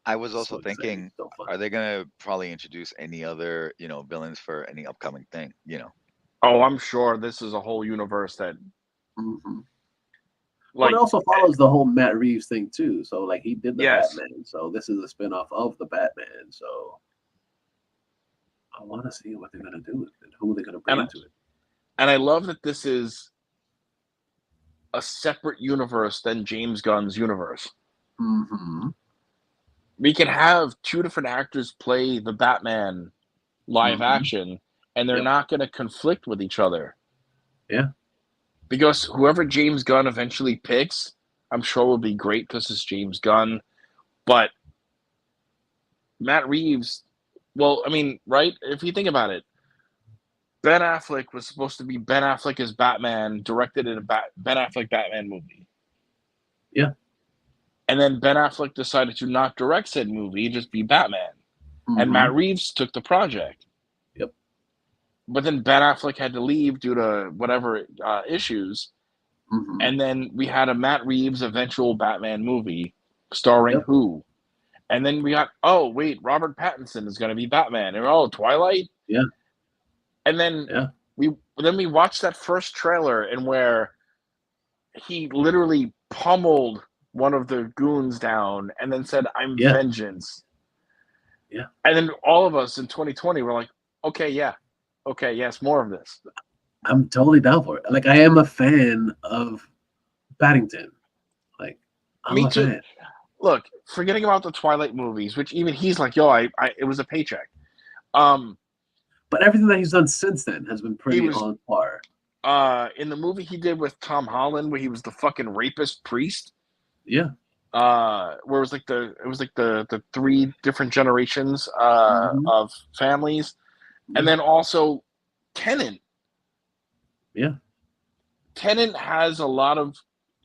I was also thinking, are they gonna probably introduce any other, villains for any upcoming thing? Oh, I'm sure this is a whole universe that. Well, it also follows the whole Matt Reeves thing too. So like he did the Yes. Batman, so this is a spinoff of the Batman. So I want to see what they're gonna do with it, who they're gonna bring into it. And I love that this is a separate universe than James Gunn's universe. We can have two different actors play the Batman live action, and they're not going to conflict with each other. Yeah. Because whoever James Gunn eventually picks, I'm sure will be great because it's James Gunn. But Matt Reeves, well, I mean, right? If you think about it, Ben Affleck was supposed to be Ben Affleck as Batman, directed in a Ben Affleck Batman movie. Yeah. And then Ben Affleck decided to not direct said movie, just be Batman. And Matt Reeves took the project. Yep. But then Ben Affleck had to leave due to whatever issues. And then we had a Matt Reeves eventual Batman movie starring who? And then we got, Robert Pattinson is going to be Batman. And Twilight? Yeah. And then we watched that first trailer and where he literally pummeled one of the goons down and then said, "I'm vengeance." Yeah. And then all of us in 2020 were like, okay, yes, more of this. I'm totally down for it. Like I am a fan of Paddington. Like I'm Me a too. fan. Look, forgetting about the Twilight movies, which even he's like, it was a paycheck. But everything that he's done since then has been pretty on par. In the movie he did with Tom Holland, where he was the fucking rapist priest. Yeah. Where it was like the three different generations of families, and then also Tenet. Yeah. Tenet has a lot of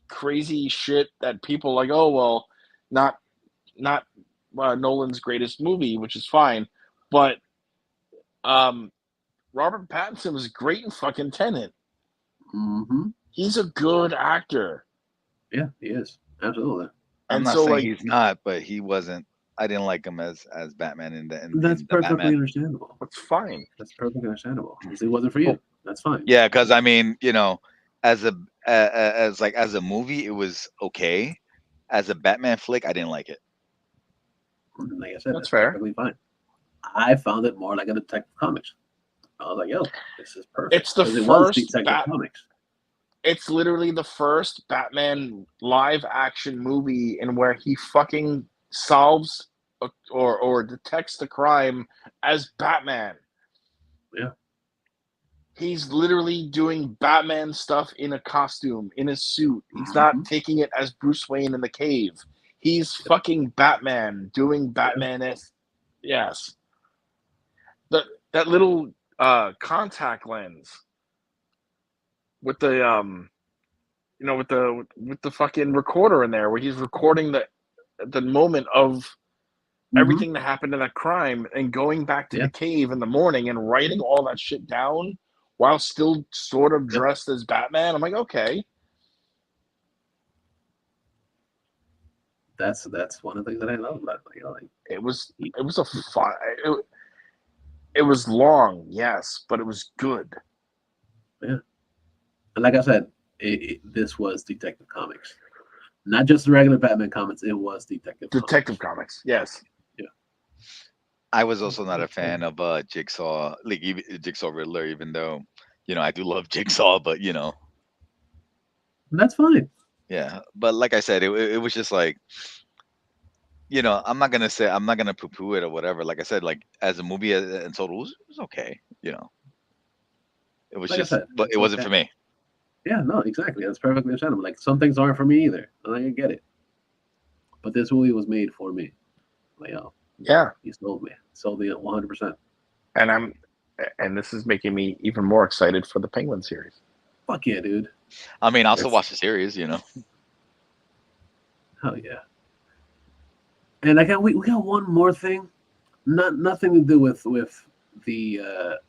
crazy shit that people like. Not Nolan's greatest movie, which is fine, but Robert Pattinson was great in fucking Tenet. He's a good actor. Yeah, he is. Absolutely. I'm not saying he's not, but he wasn't. I didn't like him as Batman in That's perfectly Batman. understandable. That's fine. That's perfectly understandable. It wasn't for you. That's fine. Yeah, because I mean, as a movie, it was okay. As a Batman flick, I didn't like it. Like I said, that's fair. Perfectly fine. I found it more like a Detective Comics. I was like, this is perfect. It's the first Comics. It's literally the first Batman live action movie in where he fucking solves or detects the crime as Batman. Yeah. He's literally doing Batman stuff in a costume, in a suit. He's not taking it as Bruce Wayne in the cave. He's fucking Batman doing Batman-esque. Yes. That little contact lens with the with the fucking recorder in there, where he's recording the moment of everything that happened in that crime and going back to the cave in the morning and writing all that shit down while still sort of dressed as Batman. I'm like, okay. That's one of the things that I love about it. It was a fun. It was long, yes, but it was good. Yeah, and like I said, this was Detective Comics, not just the regular Batman comics. It was Detective Comics. Yes. Yeah. I was also not a fan of Jigsaw, like Jigsaw Riddler, even though I do love Jigsaw, but that's fine. Yeah, but like I said, it was just like, I'm not gonna poo-poo it or whatever. Like I said, like as a movie in total, it was okay. It was Like I said, but it wasn't for me. Yeah, no, exactly. That's perfectly understandable. Like some things aren't for me either, and I get it. But this movie was made for me. Like, Yeah, he sold me. Sold me at 100%. And this is making me even more excited for the Penguin series. Fuck yeah, dude. I mean, I also watch the series, you know. Hell yeah. And we got one more thing. Nothing to do with the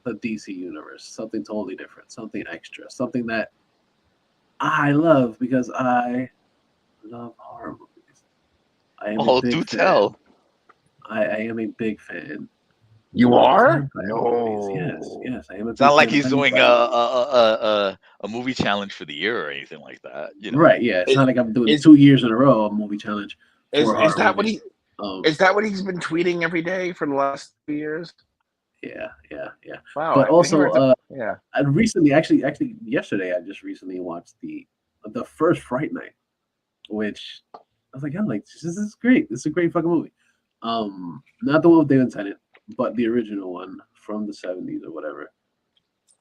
DC universe. Something totally different. Something extra. Something that I love because I love horror movies. I am a big do fan. tell. I am a big fan. You of are? vampire movies. Yes, I am a It's big not like fan of he's doing vampire a movie challenge for the year or anything like that. You know. Right, yeah. It's not like I'm doing 2 years in a row a movie challenge for Is horror that what movies. is that what he's been tweeting every day for the last 2 years? Yeah. Wow. But also, yeah. I recently, actually, yesterday, I just recently watched the first Fright Night, which I was like, this is great. This is a great fucking movie. Not the one with David Tennant, but the original one from the 70s or whatever,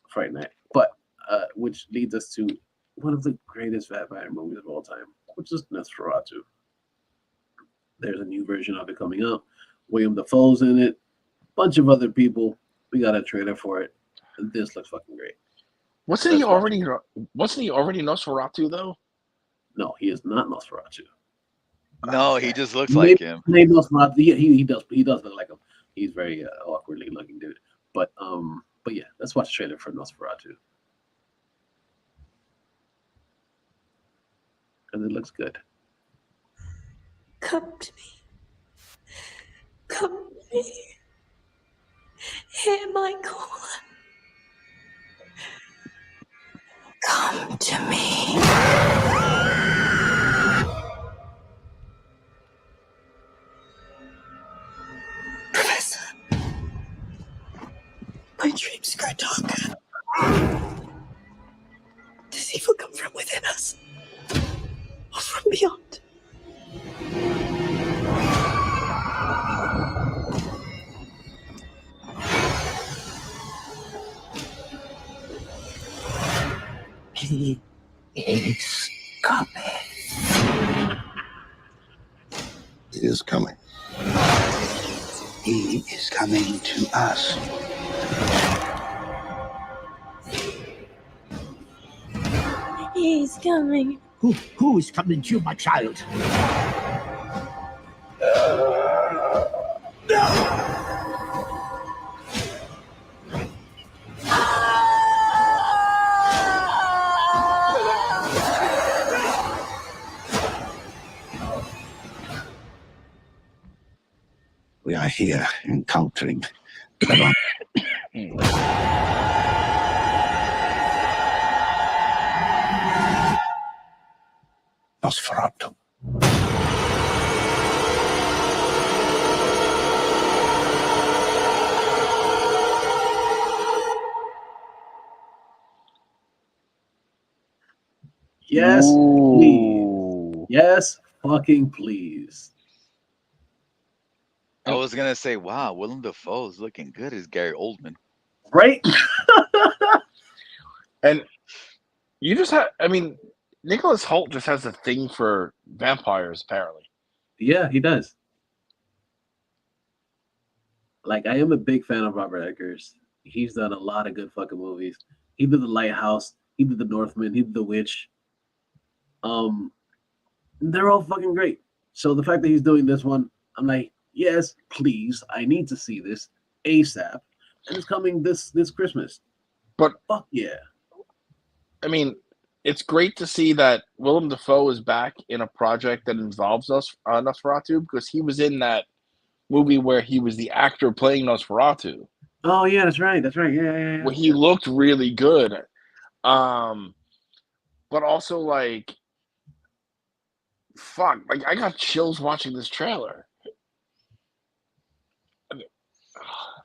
Fright Night. But which leads us to one of the greatest vampire movies of all time, which is Nosferatu. There's a new version of it coming out. William Dafoe's in it. Bunch of other people. We got a trailer for it. This looks fucking great. Wasn't he already Nosferatu though? No, he is not Nosferatu. No, he just looks like him. Maybe Nosferatu. He does look like him. He's very awkwardly looking dude. But yeah, let's watch the trailer for Nosferatu. Because it looks good. Come to me. Come to me. Hear my call. Come to me. Professor. My dreams grow darker. Does evil come from within us? Or from beyond? He is coming. He is coming. He is coming to us. He's coming. Who is coming to my child? We are here encountering Nosferatu. Yes, please. Yes, fucking please. I was gonna say, wow, Willem Dafoe's looking good as Gary Oldman. Right? And you just have, Nicholas Hoult just has a thing for vampires, apparently. Yeah, he does. Like, I am a big fan of Robert Eggers. He's done a lot of good fucking movies. He did The Lighthouse. He did The Northman. He did The Witch. They're all fucking great. So the fact that he's doing this one, I'm like, yes, please. I need to see this ASAP. And it's coming this Christmas. But fuck yeah. It's great to see that Willem Dafoe is back in a project that involves Nosferatu, because he was in that movie where he was the actor playing Nosferatu. Oh yeah, that's right. Yeah. Where he looked really good. But also, like, fuck, like, I got chills watching this trailer.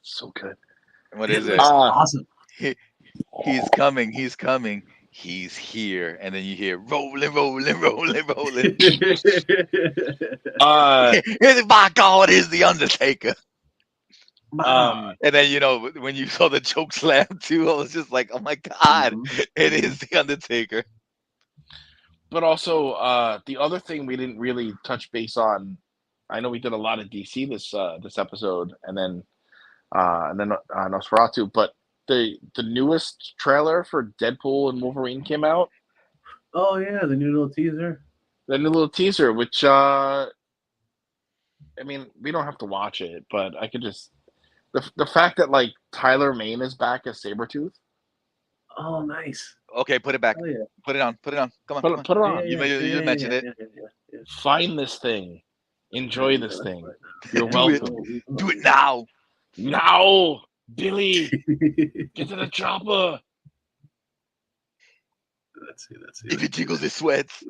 So good. What is it? Awesome. He's coming. He's here. And then you hear rolling. My God, is the Undertaker. And then, when you saw the choke slam too, I was just like, oh my God, it is the Undertaker. But also, the other thing we didn't really touch base on I know we did a lot of DC this episode, and then Nosferatu, but the newest trailer for Deadpool and Wolverine came out. Oh yeah, the new little teaser. The new little teaser, which I mean, we don't have to watch it, but I could just the fact that like Tyler Mane is back as Sabretooth. Oh, nice. Okay, put it back. Oh, yeah. Put it on. Put it on. Come on. Put, come on. put it on. You mentioned it. Yeah. Find this thing. Enjoy this thing. You're Do it. welcome. Do it now. Now, Billy, get to the chopper. Let's see. If it jiggles, it sweats.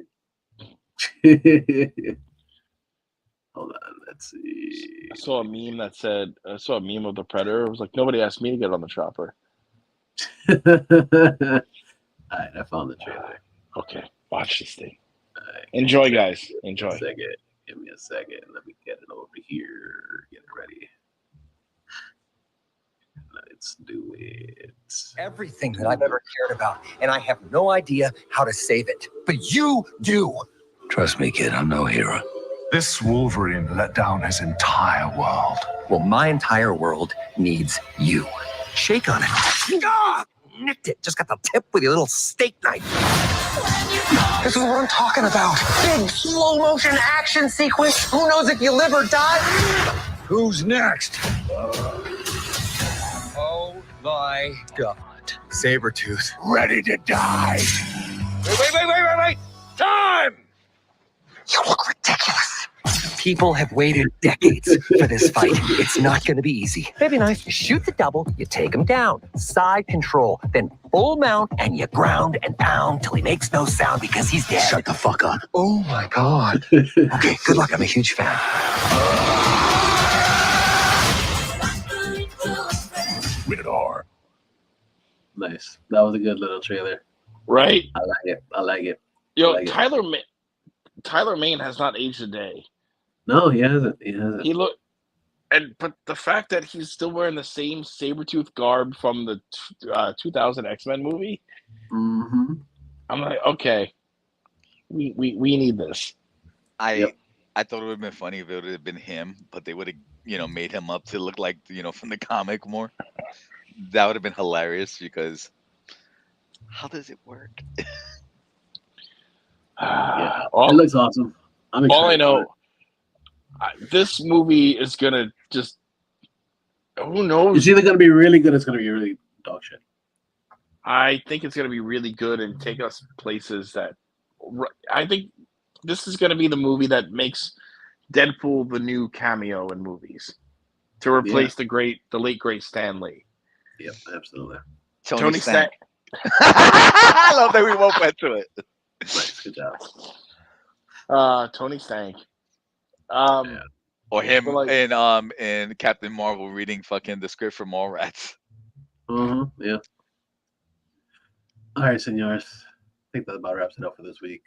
Hold on, let's see. I saw a meme of the Predator. It was like, nobody asked me to get on the chopper. All right, I found the trailer. Okay, watch this thing. Enjoy, guys. Enjoy. Give me a second. Let me get it over here. Get it ready. Let's do it. Everything that I've ever cared about, and I have no idea how to save it. But you do. Trust me, kid, I'm no hero. This Wolverine let down his entire world. Well, my entire world needs you. Shake on it. Ah! Nicked it. Just got the tip with your little steak knife. This is what I'm talking about. Big slow motion action sequence. Who knows if you live or die? Who's next? Oh my God. Sabretooth. Ready to die. Wait. Time! You look ridiculous. People have waited decades for this fight. It's not going to be easy. Maybe nice. You shoot the double, you take him down. Side control, then full mount, and you ground and pound till he makes no sound because he's dead. Shut the fuck up. Oh my God. Okay, good luck. I'm a huge fan. Rated R. Nice. That was a good little trailer. Right? I like it. Yo, like Tyler Mane has not aged a day. No, he hasn't. But the fact that he's still wearing the same Sabretooth garb from the 2000 X-Men movie, mm-hmm. I'm like, okay, we need this. I thought it would have been funny if it would have been him, but they would have, made him up to look like, from the comic more. That would have been hilarious because how does it work? It looks awesome. I'm excited. All I know, this movie is gonna just. Who knows? It's either gonna be really good, or it's gonna be really dog shit. I think it's gonna be really good and take us places that. I think this is gonna be the movie that makes Deadpool the new cameo in movies, to replace the late great Stan Lee. Yep, absolutely. Tony Stank. I love that we won't get to it. Nice, good job. Tony Stank. Or him and Captain Marvel reading fucking the script for Mallrats. Yeah. All right, senors. I think that about wraps it up for this week.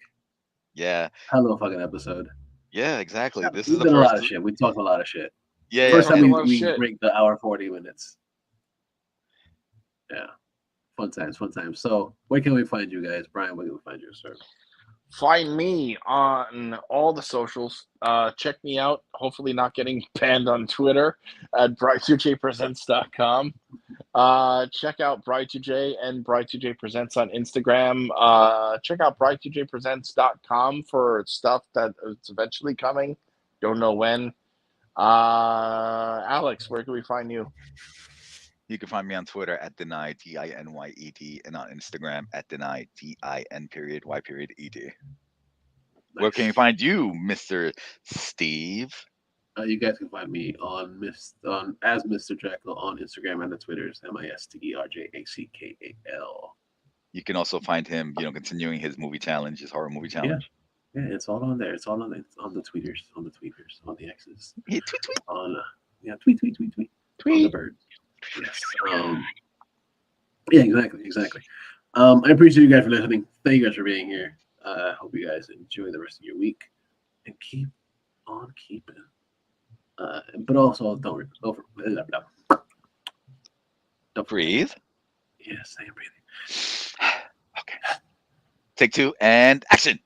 Yeah. Hello, fucking episode. Yeah, exactly. Yeah, This we've is the done first. A lot of shit. We talked a lot of shit. Yeah. First time we shit. break the hour 40 minutes. Yeah. Fun times. So, where can we find you guys? Brian, where can we find you, sir? Find me on all the socials. Check me out. Hopefully not getting banned on Twitter at Bri2jpresents.com. Check out Bri2j and Bri2j Presents on Instagram. Check out Bri2jpresents.com for stuff that is eventually coming. Don't know when. Alex, where can we find you? You can find me on Twitter at Deny, DINYED, and on Instagram at Deny, DIN_Y_ED. Where can you find you, Mr. Steve? You guys can find me as Mr. Jackal on Instagram and the Twitters, MISTERJACKAL. You can also find him, continuing his movie challenge, his horror movie challenge. Yeah, it's all on there. It's all on the tweeters, on the X's. Yeah, tweet. Tweet. On the bird. Yes. Yeah, exactly. I appreciate you guys for listening. Thank you guys for being here. Hope you guys enjoy the rest of your week and keep on keeping. But also don't breathe. Yes, I am breathing. Okay. Take 2 and action.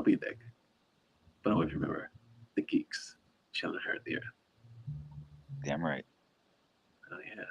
Don't be a dick. But always remember, the geeks shall inherit the earth. Damn right. Oh yeah.